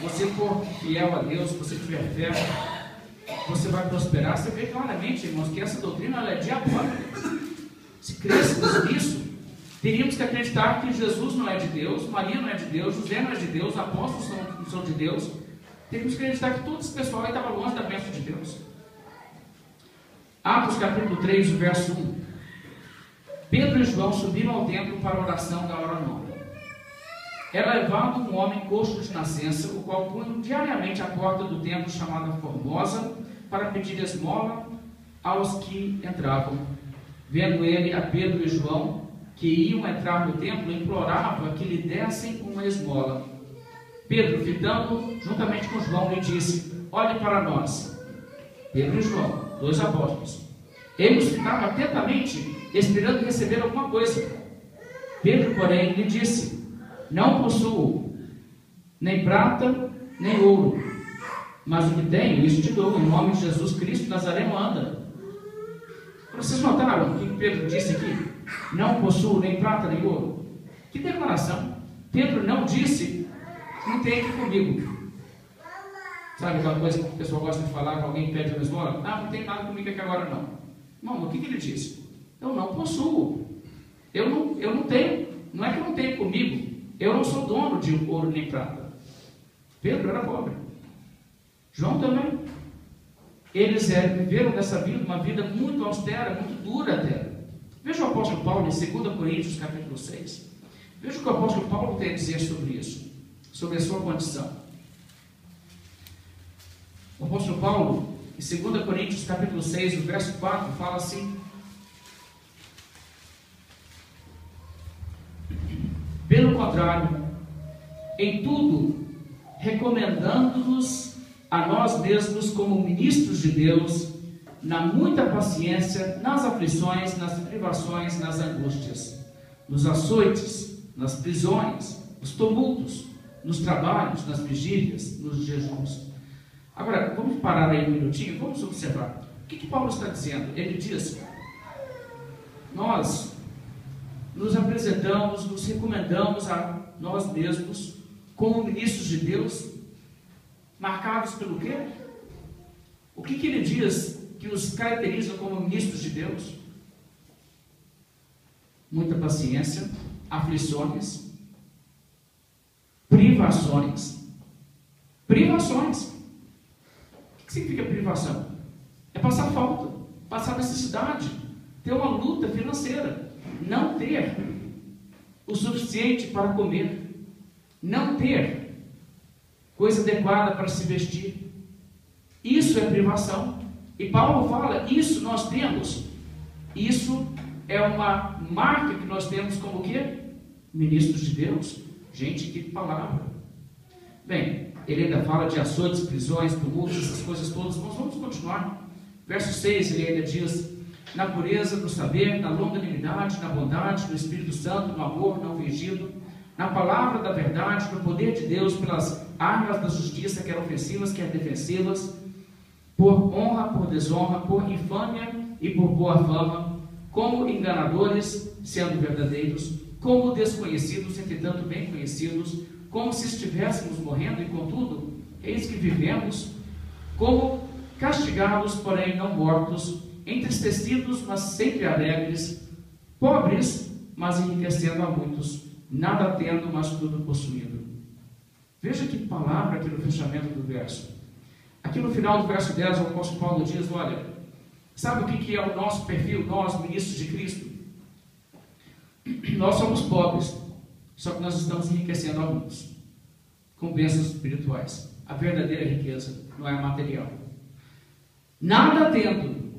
Speaker 1: você for fiel a Deus, se você tiver fé, você vai prosperar. Você vê claramente, irmãos, que essa doutrina ela é diabólica. Se crêssemos nisso, teríamos que acreditar que Jesus não é de Deus, Maria não é de Deus, José não é de Deus, os apóstolos não são de Deus. Teríamos que acreditar que todo esse pessoal aí estava longe da bênção de Deus. Atos capítulo 3, verso 1. Pedro e João subiram ao templo para a oração da hora nona. Era levado um homem coxo de nascença, o qual punha diariamente à porta do templo chamada Formosa, para pedir esmola aos que entravam. Vendo ele a Pedro e João, que iam entrar no templo, implorava que lhe dessem uma esmola. Pedro, fitando juntamente com João, lhe disse: olhe para nós. Pedro e João, 2 apóstolos. Eles ficavam atentamente, esperando receber alguma coisa. Pedro, porém, lhe disse: não possuo nem prata, nem ouro, mas o que tenho, isso te dou, em nome de Jesus Cristo Nazareno anda. Vocês notaram o que Pedro disse aqui? Não possuo nem prata, nem ouro. Que declaração! Pedro não disse: não tem aqui comigo. Sabe aquela coisa que o pessoal gosta de falar, que alguém pede uma esmola? Não tem nada comigo aqui agora não. Não, o que ele disse? Eu não possuo. Eu não tenho. Não é que eu não tenho comigo. Eu não sou dono de ouro nem prata. Pedro era pobre. João também. Eles viveram nessa vida uma vida muito austera, muito dura até. Veja o apóstolo Paulo em 2 Coríntios capítulo 6. Veja o que o apóstolo Paulo tem a dizer sobre isso, sobre a sua condição. O apóstolo Paulo, em 2 Coríntios capítulo 6, o verso 4, fala assim: pelo contrário, em tudo, recomendando-nos a nós mesmos como ministros de Deus, na muita paciência, nas aflições, nas privações, nas angústias, nos açoites, nas prisões, nos tumultos, nos trabalhos, nas vigílias, nos jejuns, Agora, vamos parar aí um minutinho, vamos observar. O que Paulo está dizendo? Ele diz: nós nos apresentamos, nos recomendamos a nós mesmos como ministros de Deus, marcados pelo quê? O que ele diz que nos caracteriza como ministros de Deus? Muita paciência, aflições, privações. Privações. O que significa privação? É passar falta, passar necessidade, ter uma luta financeira, não ter o suficiente para comer, não ter coisa adequada para se vestir. Isso é privação. E Paulo fala, isso nós temos. Isso é uma marca que nós temos como o quê? Ministros de Deus. Gente, que palavra. Bem, ele ainda fala de açoites, prisões, tumultos, essas coisas todas. Nós vamos continuar. Verso 6, ele ainda diz: na pureza do saber, na longanimidade, na bondade, no Espírito Santo, no amor não fingido, na palavra da verdade, no poder de Deus, pelas armas da justiça, quer ofensivas, quer defensivas, por honra, por desonra, por infâmia e por boa fama, como enganadores, sendo verdadeiros, como desconhecidos, entretanto bem conhecidos, como se estivéssemos morrendo e contudo, eis que vivemos, como castigados, porém não mortos, entristecidos, mas sempre alegres, pobres, mas enriquecendo a muitos, nada tendo, mas tudo possuindo. Veja que palavra aqui no fechamento do verso. Aqui no final do verso 10, o apóstolo Paulo diz: olha, sabe o que é o nosso perfil, nós, ministros de Cristo? Nós somos pobres, só que nós estamos enriquecendo a muitos, com bênçãos espirituais. A verdadeira riqueza não é material. Nada tendo,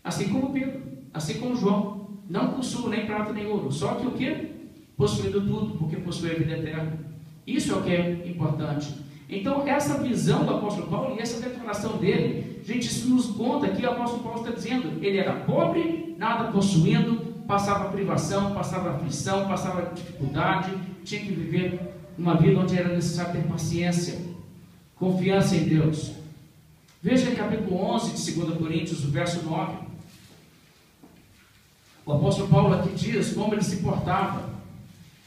Speaker 1: assim como Pedro, assim como João, não possuo nem prata nem ouro, só que o que? Possuindo tudo, porque possui a vida eterna. Isso é o que é importante. Então, essa visão do apóstolo Paulo e essa declaração dele, gente, isso nos conta que o apóstolo Paulo está dizendo: ele era pobre, nada possuindo, passava privação, passava aflição, passava dificuldade, tinha que viver uma vida onde era necessário ter paciência, confiança em Deus. Veja em capítulo 11 de 2 Coríntios, o verso 9. O apóstolo Paulo aqui diz como ele se portava: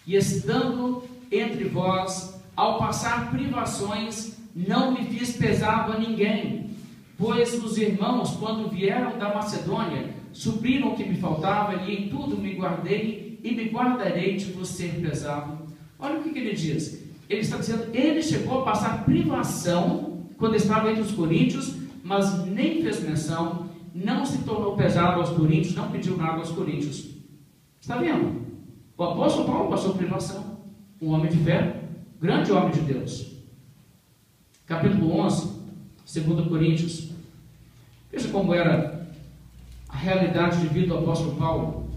Speaker 1: e estando entre vós, ao passar privações, não me fiz pesado a ninguém, pois os irmãos, quando vieram da Macedônia, supriram o que me faltava, e em tudo me guardei e me guardarei de vos ser pesado. Olha o que ele diz. Ele está dizendo, ele chegou a passar privação quando estava entre os coríntios, mas nem fez menção, não se tornou pesado aos coríntios, não pediu nada aos coríntios. Está vendo? O apóstolo Paulo passou privação, um homem de fé, grande homem de Deus. Capítulo 11, 2 Coríntios. Veja como era a realidade de vida do apóstolo Paulo.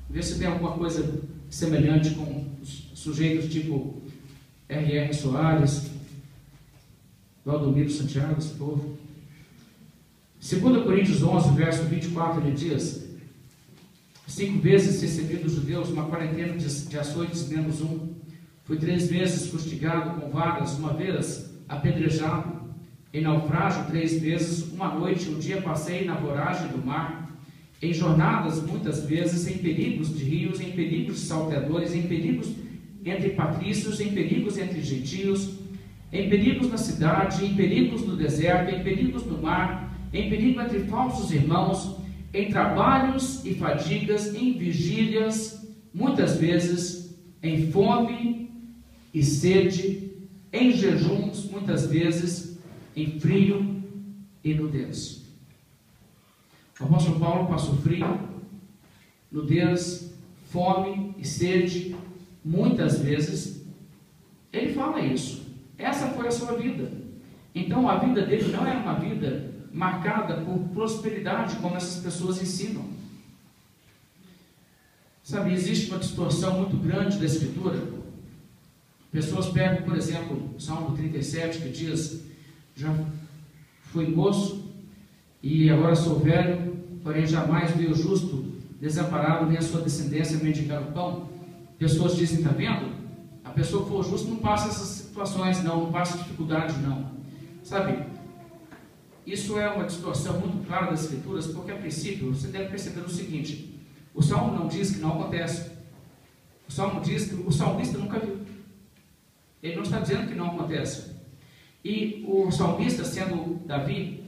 Speaker 1: Vê se tem alguma coisa semelhante com os sujeitos tipo R.R. Soares, Valdomiro Santiago, esse povo. 2 Coríntios 11, verso 24, ele diz: 5 vezes recebi dos judeus uma quarentena de açoites menos um. Fui 3 vezes fustigado com varas, uma vez apedrejado. Em naufrágio 3 vezes, uma noite, um dia passei na voragem do mar. Em jornadas muitas vezes, em perigos de rios, em perigos de salteadores, em perigos entre patrícios, em perigos entre gentios, em perigos na cidade, em perigos no deserto, em perigos no mar, em perigo entre falsos irmãos, em trabalhos e fadigas, em vigílias, muitas vezes, em fome e sede, em jejuns, muitas vezes, em frio e nudez. O apóstolo Paulo passou frio, nudez, fome e sede, muitas vezes. Ele fala isso. Essa foi a sua vida. Então a vida dele não era uma vida marcada por prosperidade, como essas pessoas ensinam. Sabe, existe uma distorção muito grande da Escritura. Pessoas pegam, por exemplo, o Salmo 37, que diz: já fui moço e agora sou velho, porém jamais vi o justo desamparado, nem a sua descendência mendigar o pão. Pessoas dizem, está vendo? A pessoa que for justo não passa essas situações, não passa dificuldade, não. Sabe, isso é uma distorção muito clara das Escrituras, porque a princípio você deve perceber o seguinte: o Salmo não diz que não acontece. O Salmo diz que o salmista nunca viu. Ele não está dizendo que não acontece. E o salmista, sendo Davi,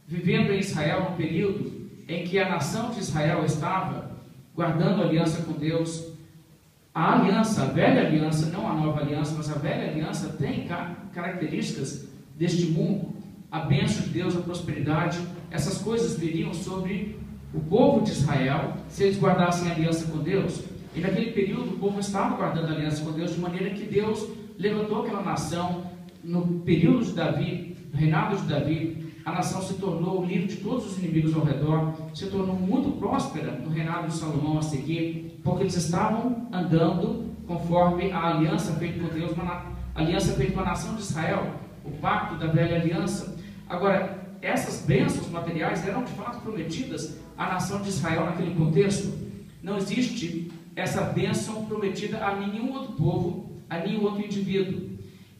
Speaker 1: vivendo em Israel no período em que a nação de Israel estava guardando aliança com Deus, a aliança, a velha aliança, não a nova aliança, mas a velha aliança tem características deste mundo, a bênção de Deus, a prosperidade, essas coisas viriam sobre o povo de Israel se eles guardassem aliança com Deus. E naquele período o povo estava guardando aliança com Deus, de maneira que Deus levantou aquela nação. No período de Davi, no reinado de Davi, a nação se tornou livre de todos os inimigos ao redor, se tornou muito próspera no reinado de Salomão a seguir, porque eles estavam andando conforme a aliança feita com Deus, a aliança feita com a nação de Israel, o pacto da velha aliança. Agora, essas bênçãos materiais eram de fato prometidas à nação de Israel naquele contexto. Não existe essa bênção prometida a nenhum outro povo, a nenhum outro indivíduo.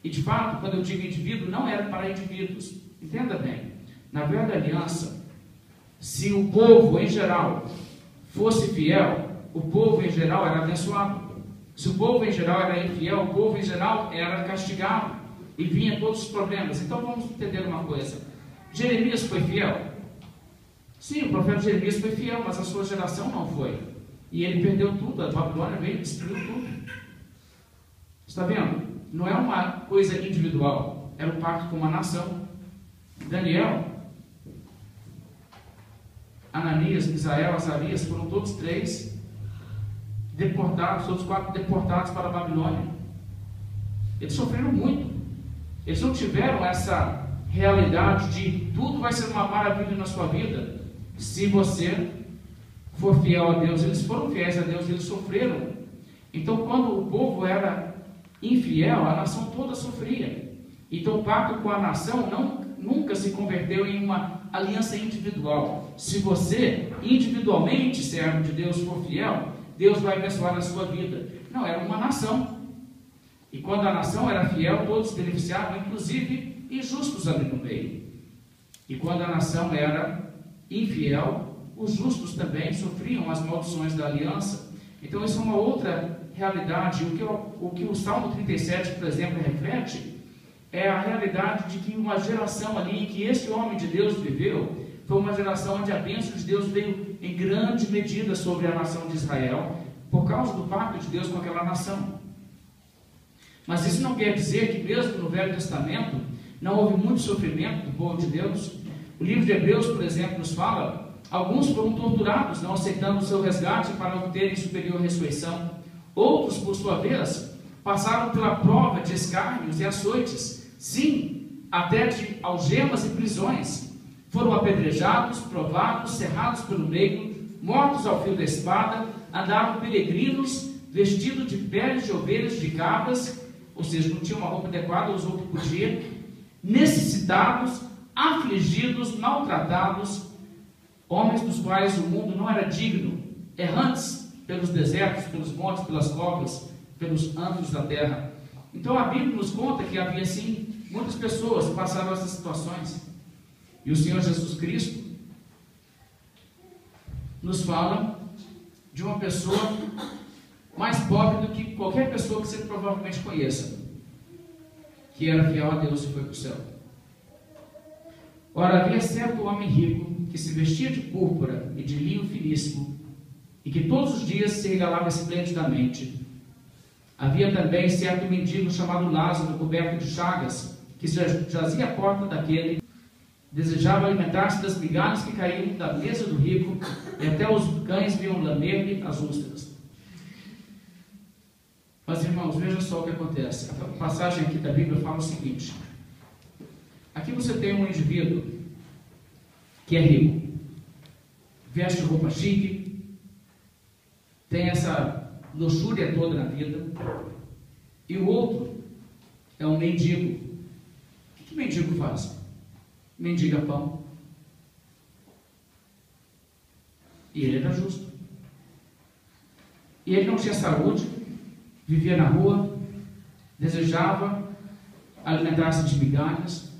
Speaker 1: E de fato, quando eu digo indivíduo, não era para indivíduos. Entenda bem, na velha aliança, se o povo em geral fosse fiel, o povo em geral era abençoado. Se o povo em geral era infiel, o povo em geral era castigado e vinha todos os problemas. Então vamos entender uma coisa: Jeremias foi fiel? Sim, o profeta Jeremias foi fiel, mas a sua geração não foi. E ele perdeu tudo, a Babilônia veio e destruiu tudo. Está vendo? Não é uma coisa individual, era um pacto com uma nação. Daniel, Ananias, Misael, Azarias foram todos três deportados, todos quatro deportados para a Babilônia. Eles sofreram muito. Eles não tiveram essa realidade de tudo vai ser uma maravilha na sua vida se você for fiel a Deus. Eles foram fiéis a Deus, eles sofreram. Então, quando o povo era infiel, a nação toda sofria. Então o pacto com a nação nunca se converteu em uma aliança individual. Se você individualmente, servo de Deus, for fiel, Deus vai abençoar a sua vida. Não, era uma nação. E quando a nação era fiel, todos se beneficiavam, inclusive injustos ali no meio. E quando a nação era infiel, os justos também sofriam as maldições da aliança. Então isso é uma outra realidade. O que o Salmo 37, por exemplo, reflete é a realidade de que uma geração ali em que esse homem de Deus viveu foi uma geração onde a bênção de Deus veio em grande medida sobre a nação de Israel por causa do pacto de Deus com aquela nação. Mas isso não quer dizer que mesmo no Velho Testamento não houve muito sofrimento do povo de Deus. O livro de Hebreus, por exemplo, nos fala: alguns foram torturados, não aceitando o seu resgate para obterem superior ressurreição. Outros, por sua vez, passaram pela prova de escárnios e açoites, sim, até de algemas e prisões. Foram apedrejados, provados, cerrados pelo meio, mortos ao fio da espada, andaram peregrinos, vestidos de peles de ovelhas, de cabras, ou seja, não tinham uma roupa adequada, usou o que podia, necessitados, afligidos, maltratados, homens dos quais o mundo não era digno, errantes pelos desertos, pelos montes, pelas covas, pelos antros da terra. Então a Bíblia nos conta que havia sim muitas pessoas que passaram essas situações. E o Senhor Jesus Cristo nos fala de uma pessoa mais pobre do que qualquer pessoa que você provavelmente conheça, que era fiel a Deus e foi para o céu. Ora, havia certo homem rico que se vestia de púrpura e de linho finíssimo e que todos os dias se regalava esplendidamente. Havia também certo mendigo chamado Lázaro, coberto de chagas, que jazia à porta daquele, desejava alimentar-se das migalhas que caíam da mesa do rico, e até os cães vinham lamer-lhe as úlceras. Mas, irmãos, veja só o que acontece. A passagem aqui da Bíblia fala o seguinte: aqui você tem um indivíduo que é rico, veste roupa chique, tem essa luxúria toda na vida, e o outro é um mendigo. O que mendigo faz? Mendiga pão. E ele era justo. E ele não tinha saúde, vivia na rua, desejava alimentar-se de migalhas,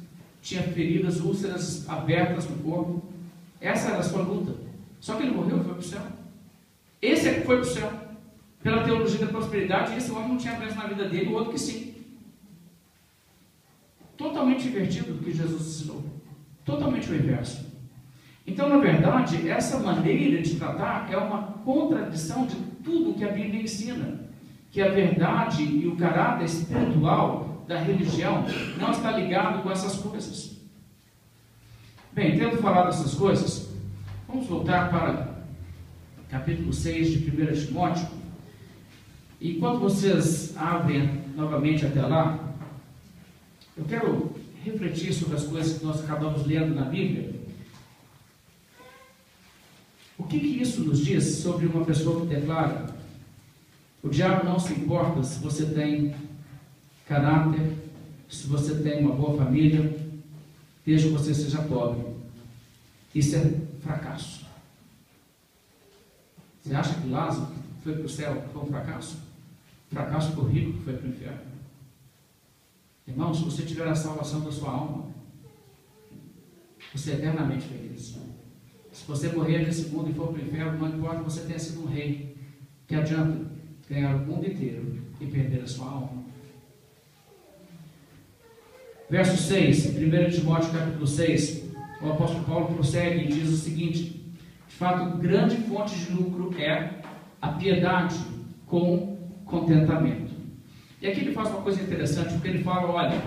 Speaker 1: tinha feridas, úlceras abertas no corpo. Essa era a sua luta. Só que ele morreu e foi para o céu. Esse é que foi para o céu. Pela teologia da prosperidade, esse homem não tinha preso na vida dele, o outro que sim. Totalmente invertido do que Jesus ensinou. Totalmente o inverso. Então, na verdade, essa maneira de tratar é uma contradição de tudo que a Bíblia ensina. Que a verdade e o caráter espiritual da religião não está ligado com essas coisas. Bem, tendo falado essas coisas, vamos voltar para capítulo 6 de 1 Timóteo. E enquanto vocês abrem novamente até lá, eu quero refletir sobre as coisas que nós acabamos lendo na Bíblia. O que isso nos diz sobre uma pessoa que declara: o diabo não se importa se você tem caráter, se você tem uma boa família, desde que você seja pobre. Isso é fracasso. Você acha que Lázaro foi para o céu, foi um fracasso? Fracasso para o rico que foi para o inferno. Irmão, se você tiver a salvação da sua alma, você é eternamente feliz. Se você morrer nesse mundo e for para o inferno, não importa que você tenha sido um rei, que adianta ganhar o mundo inteiro e perder a sua alma. Verso 6, 1 Timóteo capítulo 6, o apóstolo Paulo prossegue e diz o seguinte: de fato, grande fonte de lucro é a piedade com contentamento. E aqui ele faz uma coisa interessante, porque ele fala: olha,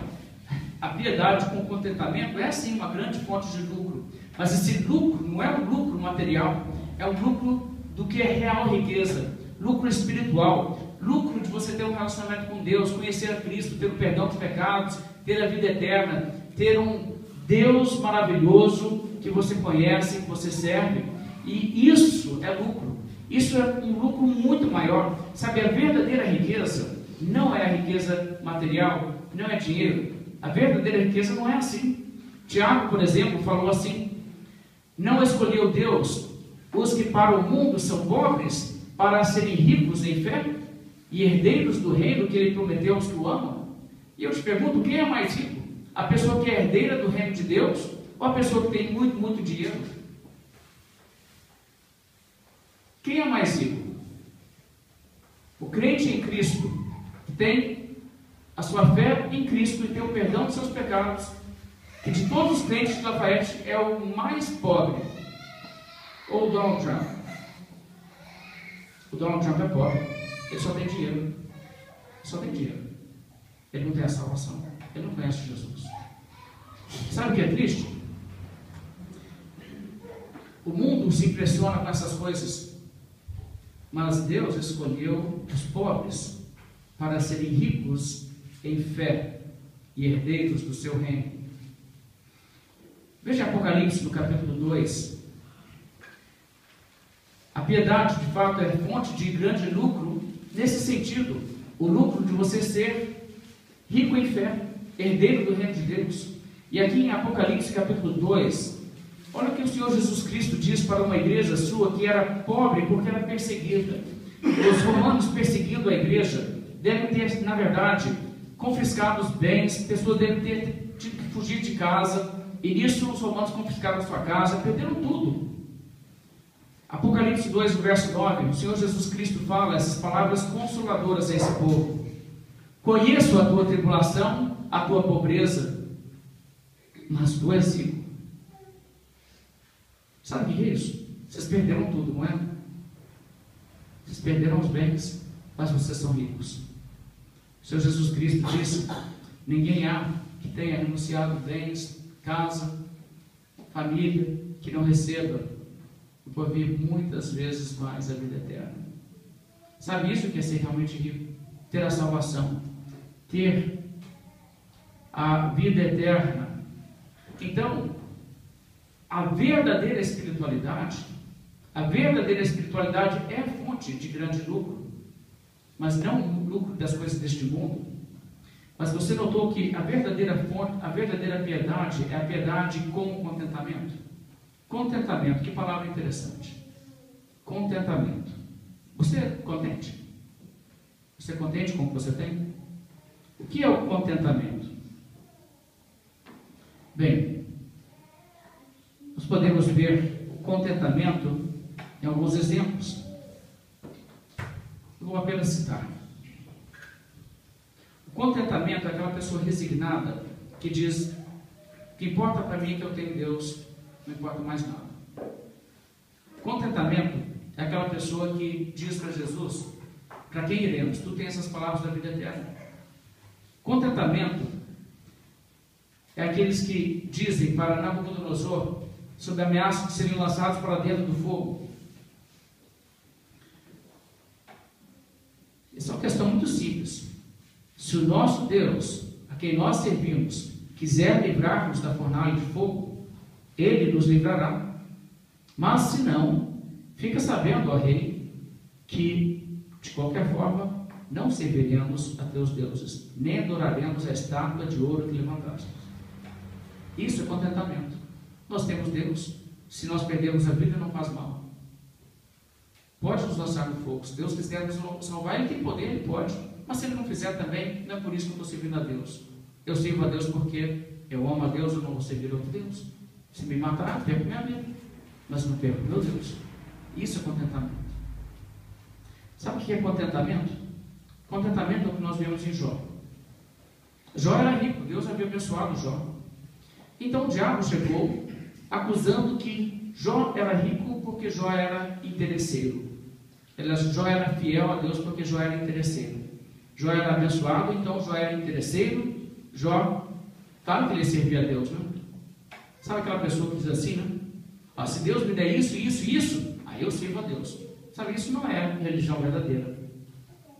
Speaker 1: a piedade com contentamento é sim uma grande fonte de lucro, mas esse lucro não é um lucro material, é um lucro do que é real riqueza, lucro espiritual, lucro de você ter um relacionamento com Deus, conhecer a Cristo, ter o perdão dos pecados, ter a vida eterna, ter um Deus maravilhoso que você conhece, que você serve. E isso é lucro. Isso é um lucro muito maior. Sabe, a verdadeira riqueza não é a riqueza material, não é dinheiro. A verdadeira riqueza não é assim. Tiago, por exemplo, falou assim: não escolheu Deus os que para o mundo são pobres, para serem ricos em fé e herdeiros do reino que ele prometeu aos que o amam? E eu te pergunto, quem é mais rico? A pessoa que é herdeira do reino de Deus ou a pessoa que tem muito, muito dinheiro? Quem é mais rico? O crente em Cristo, que tem a sua fé em Cristo e tem o perdão dos seus pecados, que de todos os crentes de Lafayette é o mais pobre, ou o Donald Trump? O Donald Trump é pobre, ele só tem dinheiro. Ele só tem dinheiro. Ele não tem a salvação. Ele não conhece Jesus. Sabe o que é triste? O mundo se impressiona com essas coisas, mas Deus escolheu os pobres para serem ricos em fé e herdeiros do seu reino. Veja Apocalipse no capítulo 2. A piedade, de fato, é fonte de grande lucro, nesse sentido, o lucro de você ser rico em fé, herdeiro do reino de Deus. E aqui em Apocalipse capítulo 2, olha o que o Senhor Jesus Cristo diz para uma igreja sua que era pobre porque era perseguida. Os romanos perseguindo a igreja devem ter, na verdade, confiscado os bens, pessoas devem ter tido que fugir de casa, e nisso os romanos confiscaram a sua casa, perderam tudo. Apocalipse 2, verso 9, o Senhor Jesus Cristo fala essas palavras consoladoras a esse povo: conheço a tua tribulação, a tua pobreza, mas tu és rico. Sabe o que é isso? Vocês perderam tudo, não é? Vocês perderam os bens, mas vocês são ricos. O Senhor Jesus Cristo disse: ninguém há que tenha renunciado bens, casa, família, que não receba e por vir muitas vezes mais a vida eterna. Sabe isso que é ser realmente rico? Ter a salvação, ter a vida eterna. Então, a verdadeira espiritualidade é fonte de grande lucro, mas não o lucro das coisas deste mundo. Mas você notou que a verdadeira fonte, a verdadeira piedade é a piedade com contentamento. Contentamento, que palavra interessante. Contentamento. Você é contente? Você é contente com o que você tem? O que é o contentamento? Bem, nós podemos ver o contentamento em alguns exemplos. Eu vou apenas citar. O contentamento é aquela pessoa resignada que diz: o que importa para mim é que eu tenho Deus, não importa mais nada. Contentamento é aquela pessoa que diz para Jesus: para quem iremos? Tu tens essas palavras da vida eterna. Contentamento é aqueles que dizem para Nabucodonosor, sob a ameaça de serem lançados para dentro do fogo: essa é uma questão muito simples. Se o nosso Deus, a quem nós servimos, quiser livrar-nos da fornalha de fogo, Ele nos livrará. Mas se não, fica sabendo, ó rei, que de qualquer forma não serviremos a teus deuses, nem adoraremos a estátua de ouro que levantaste. Isso é contentamento. Nós temos Deus. Se nós perdermos a vida, não faz mal. Pode nos lançar no fogo. Se Deus quiser nos salvar, Ele tem poder, Ele pode. Mas se Ele não fizer também, não é por isso que eu estou servindo a Deus. Eu sirvo a Deus porque eu amo a Deus, eu não vou servir outro Deus. Se me matar, perco minha vida. Mas não perco meu Deus. Isso é contentamento. Sabe o que é contentamento? Contentamento é o que nós vemos em Jó. Jó era rico, Deus havia abençoado Jó. Então o diabo chegou acusando que Jó era rico porque Jó era interesseiro. Jó era fiel a Deus porque Jó era interesseiro. Jó era abençoado, então Jó era interesseiro. Jó, claro que ele servia a Deus, né? Sabe aquela pessoa que diz assim, né? Ah, se Deus me der isso, isso, isso, aí eu sirvo a Deus. Sabe, isso não é religião verdadeira.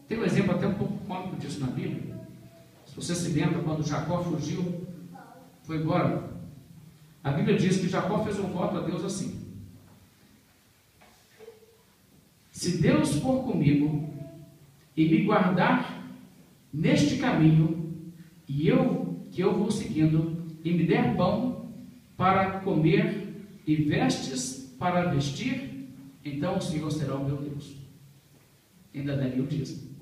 Speaker 1: Tem um exemplo até um pouco cômico disso na Bíblia. Se você se lembra, quando Jacó fugiu, foi embora, a Bíblia diz que Jacó fez um voto a Deus assim: se Deus for comigo e me guardar neste caminho, e que eu vou seguindo, e me der pão para comer e vestes para vestir, então o Senhor será o meu Deus. Ainda daria o dízimo.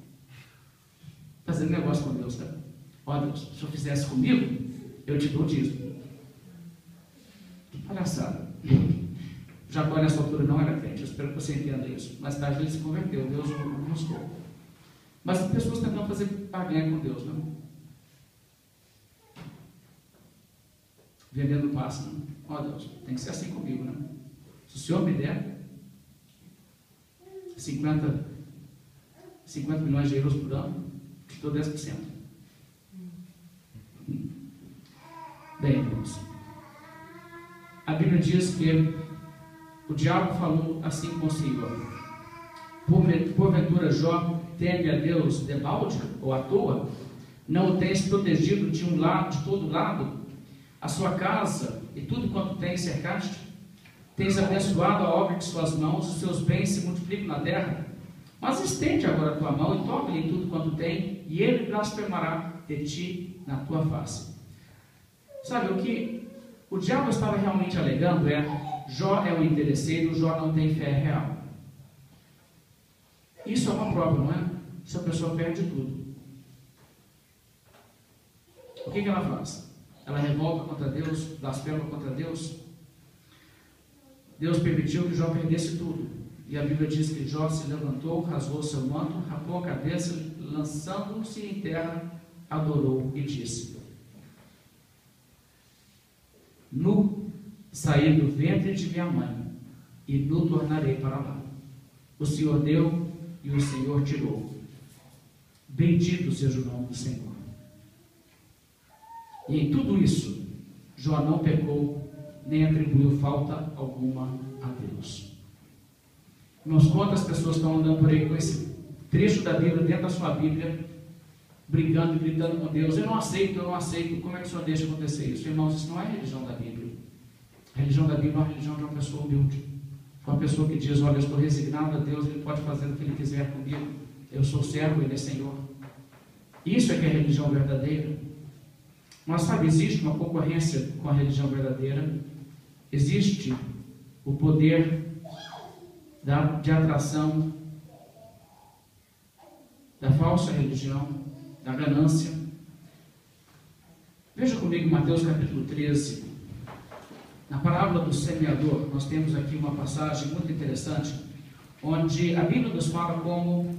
Speaker 1: Fazendo negócio com Deus, tá? Ó Deus, se o Senhor fizesse comigo, eu te dou o dízimo. Que palhaçada. Jacó nessa altura não era crente, eu espero que você entenda isso. Mais tarde ele se converteu, Deus o buscou. Mas as pessoas tentam fazer barganha com Deus, não? Vendendo passe, não? Ó Deus, tem que ser assim comigo, né? Se o Senhor me der 50 milhões de euros por ano, te dou 10%. Bem, irmãos, a Bíblia diz que o diabo falou assim com o Senhor: porventura Jó teme a Deus debalde ou à toa? Não o tens protegido de um lado, de todo lado? A sua casa e tudo quanto tens cercaste? Tens abençoado a obra de suas mãos, os seus bens se multiplicam na terra. Mas estende agora a tua mão e toca-lhe em tudo quanto tem, e ele blasfemará de ti na tua face. Sabe, o que o diabo estava realmente alegando é: Jó é um interesseiro, Jó não tem fé real. Isso é uma prova, não é? Se a pessoa perde tudo, o que ela faz? Ela revolta contra Deus, blasfema contra Deus. Deus permitiu que Jó perdesse tudo. E a Bíblia diz que Jó se levantou, rasgou seu manto, rapou a cabeça, lançando-se em terra, adorou e disse: nu saí do ventre de minha mãe, e nu tornarei para lá. O Senhor deu e o Senhor tirou. Bendito seja o nome do Senhor. E em tudo isso, Jó não pecou, nem atribuiu falta alguma a Deus. Irmãos, quantas pessoas estão andando por aí com esse trecho da Bíblia dentro da sua Bíblia, brigando e gritando com Deus: eu não aceito, como é que o Senhor deixa acontecer isso? Irmãos, isso não é a religião da Bíblia. A religião da Bíblia é uma religião de uma pessoa humilde, uma pessoa que diz: olha, eu estou resignado a Deus, Ele pode fazer o que Ele quiser comigo, eu sou servo, Ele é Senhor. Isso é que é a religião verdadeira. Mas sabe, existe uma concorrência com a religião verdadeira, existe o poder de atração da falsa religião, da ganância. Veja comigo Mateus capítulo 13. Na parábola do semeador, nós temos aqui uma passagem muito interessante, onde a Bíblia nos fala como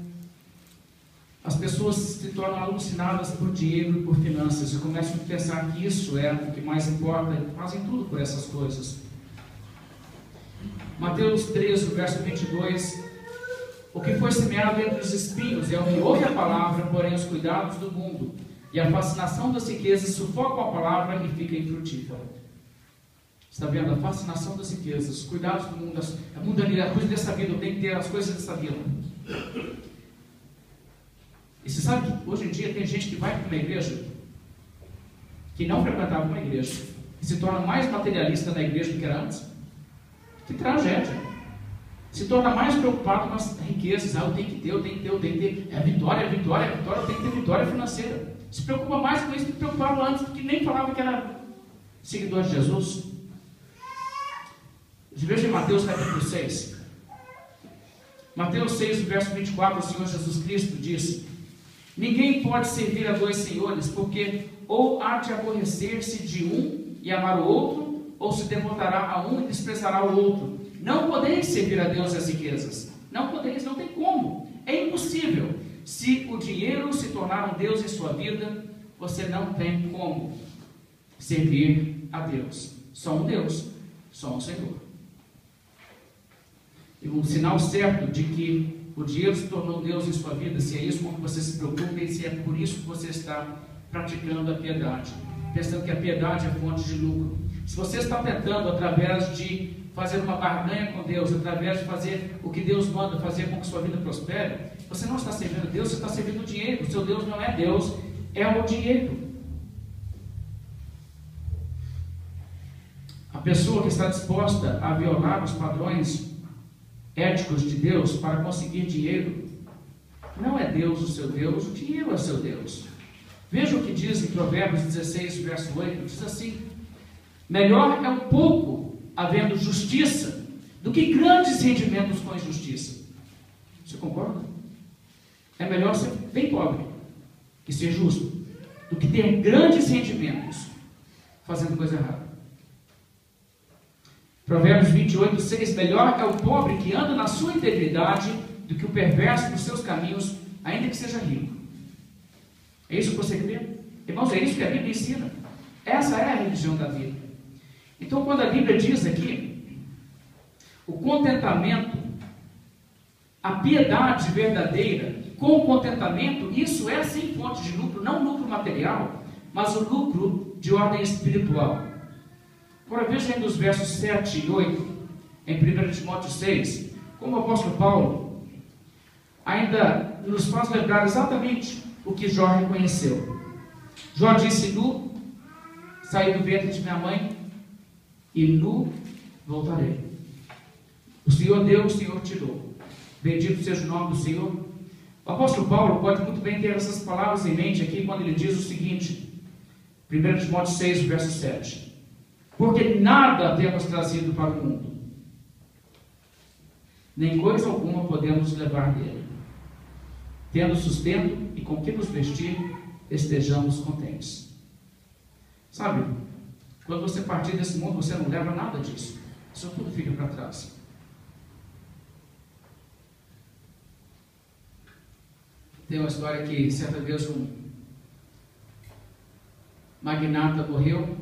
Speaker 1: as pessoas se tornam alucinadas por dinheiro e por finanças e começam a pensar que isso é o que mais importa e fazem tudo por essas coisas. Mateus 13, verso 22: o que foi semeado entre os espinhos é o que ouve a palavra, porém os cuidados do mundo e a fascinação das riquezas sufocam a palavra e fica infrutífera. Está vendo? A fascinação das riquezas, os cuidados do mundo, a mundanidade, a coisa dessa vida, eu tenho que ter as coisas dessa vida. E você sabe que hoje em dia tem gente que vai para uma igreja, que não frequentava uma igreja, e se torna mais materialista na igreja do que era antes? Que tragédia! Se torna mais preocupado com as riquezas. Eu tenho que ter, eu tenho que ter, eu tenho que ter. É a vitória, eu tenho que ter vitória financeira. Se preocupa mais com isso do que preocupava antes, porque nem falava que era seguidor de Jesus. Veja em Mateus capítulo 6. Mateus 6, verso 24, o Senhor Jesus Cristo diz: ninguém pode servir a dois senhores, porque ou há de aborrecer-se de um e amar o outro, ou se devotará a um e desprezará o outro. Não podeis servir a Deus e as riquezas. Não podeis, não tem como. É impossível. Se o dinheiro se tornar um Deus em sua vida, você não tem como servir a Deus. Só um Deus, só um Senhor. E um sinal certo de que o dinheiro se tornou Deus em sua vida, se é isso com que você se preocupa e se é por isso que você está praticando a piedade, pensando que a piedade é fonte de lucro. Se você está tentando, através de fazer uma barganha com Deus, através de fazer o que Deus manda, fazer com que sua vida prospere, você não está servindo Deus, você está servindo o dinheiro. O seu Deus não é Deus, é o dinheiro. A pessoa que está disposta a violar os padrões éticos de Deus para conseguir dinheiro, não é Deus o seu Deus, o dinheiro é o seu Deus. Veja o que diz em Provérbios 16, verso 8, diz assim: melhor é um pouco havendo justiça do que grandes rendimentos com injustiça. Você concorda? É melhor ser bem pobre e ser justo do que ter grandes rendimentos fazendo coisa errada. Provérbios 28, 6: melhor é o pobre que anda na sua integridade do que o perverso dos seus caminhos, ainda que seja rico. É isso que você crê? Irmãos, é isso que a Bíblia ensina. Essa é a religião da vida. Então, quando a Bíblia diz aqui, o contentamento, a piedade verdadeira, com contentamento, isso é sim fonte de lucro, não lucro material, mas o lucro de ordem espiritual. Agora veja aí nos versos 7 e 8, em 1 Timóteo 6, como o apóstolo Paulo ainda nos faz lembrar exatamente o que Jó reconheceu. Jó disse: nu saí do ventre de minha mãe e nu voltarei. O Senhor deu, o Senhor tirou. Bendito seja o nome do Senhor. O apóstolo Paulo pode muito bem ter essas palavras em mente aqui quando ele diz o seguinte, 1 Timóteo 6, verso 7: porque nada temos trazido para o mundo, nem coisa alguma podemos levar dele. Tendo sustento e com que nos vestir, estejamos contentes. Sabe, quando você partir desse mundo, você não leva nada disso. Isso tudo fica para trás. Tem uma história que certa vez um magnata morreu.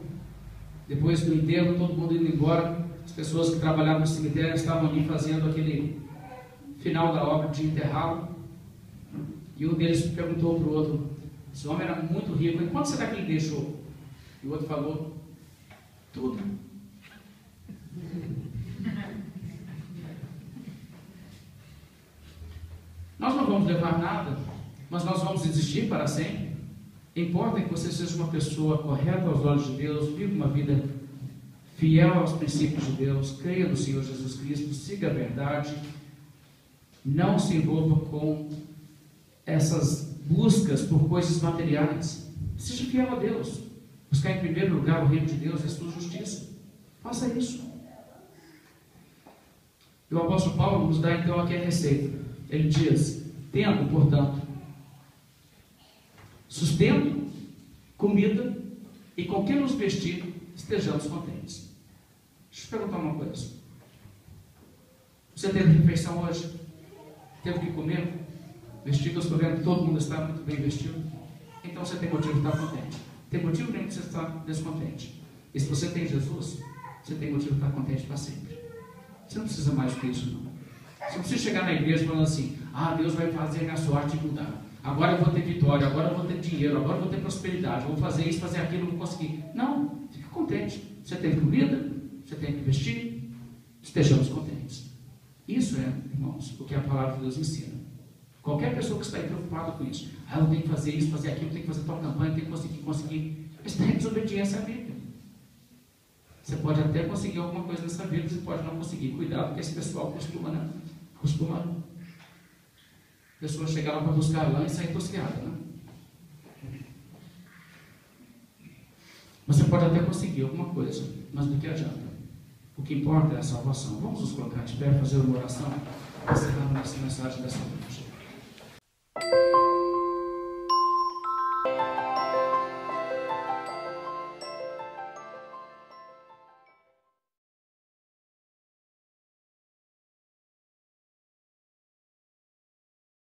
Speaker 1: Depois do enterro, todo mundo indo embora, as pessoas que trabalhavam no cemitério estavam ali fazendo aquele final da obra de enterrá-lo. E um deles perguntou para o outro: esse homem era muito rico, e quanto será que ele deixou? E o outro falou: tudo. Nós não vamos levar nada, mas nós vamos existir para sempre. Importa que você seja uma pessoa correta aos olhos de Deus, viva uma vida fiel aos princípios de Deus, creia no Senhor Jesus Cristo, siga a verdade, não se envolva com essas buscas por coisas materiais. Seja fiel a Deus, buscar em primeiro lugar o reino de Deus e a sua justiça. Faça isso. E o apóstolo Paulo nos dá então aqui a receita. Ele diz: tendo, portanto, sustento, comida e com que nos vestir, estejamos contentes. Deixa eu te perguntar uma coisa. Você teve refeição hoje? Teve que comer? Vestido, eu estou vendo que todo mundo está muito bem vestido. Então você tem motivo de estar contente. Tem motivo nenhum de você estar descontente. E se você tem Jesus, você tem motivo de estar contente para sempre. Você não precisa mais do que isso, não. Você não precisa chegar na igreja falando assim: ah, Deus vai fazer a minha sorte mudar. Agora eu vou ter vitória, agora eu vou ter dinheiro, agora eu vou ter prosperidade, vou fazer isso, fazer aquilo, vou conseguir. Não, fique contente. Você tem comida, você tem que vestir, estejamos contentes. Isso é, irmãos, o que a palavra de Deus ensina. Qualquer pessoa que está aí preocupada com isso, ah, eu tenho que fazer isso, fazer aquilo, tenho que fazer tal campanha, tenho que conseguir. Está em desobediência à Bíblia. Você pode até conseguir alguma coisa nessa vida, você pode não conseguir. Cuidado, porque esse pessoal costuma, né? A pessoa chegar lá para buscar lá e sair tosqueada, né? Você pode até conseguir alguma coisa, mas do que adianta? O que importa é a salvação. Vamos nos colocar de pé, fazer uma oração, encerrando nossa mensagem dessa noite.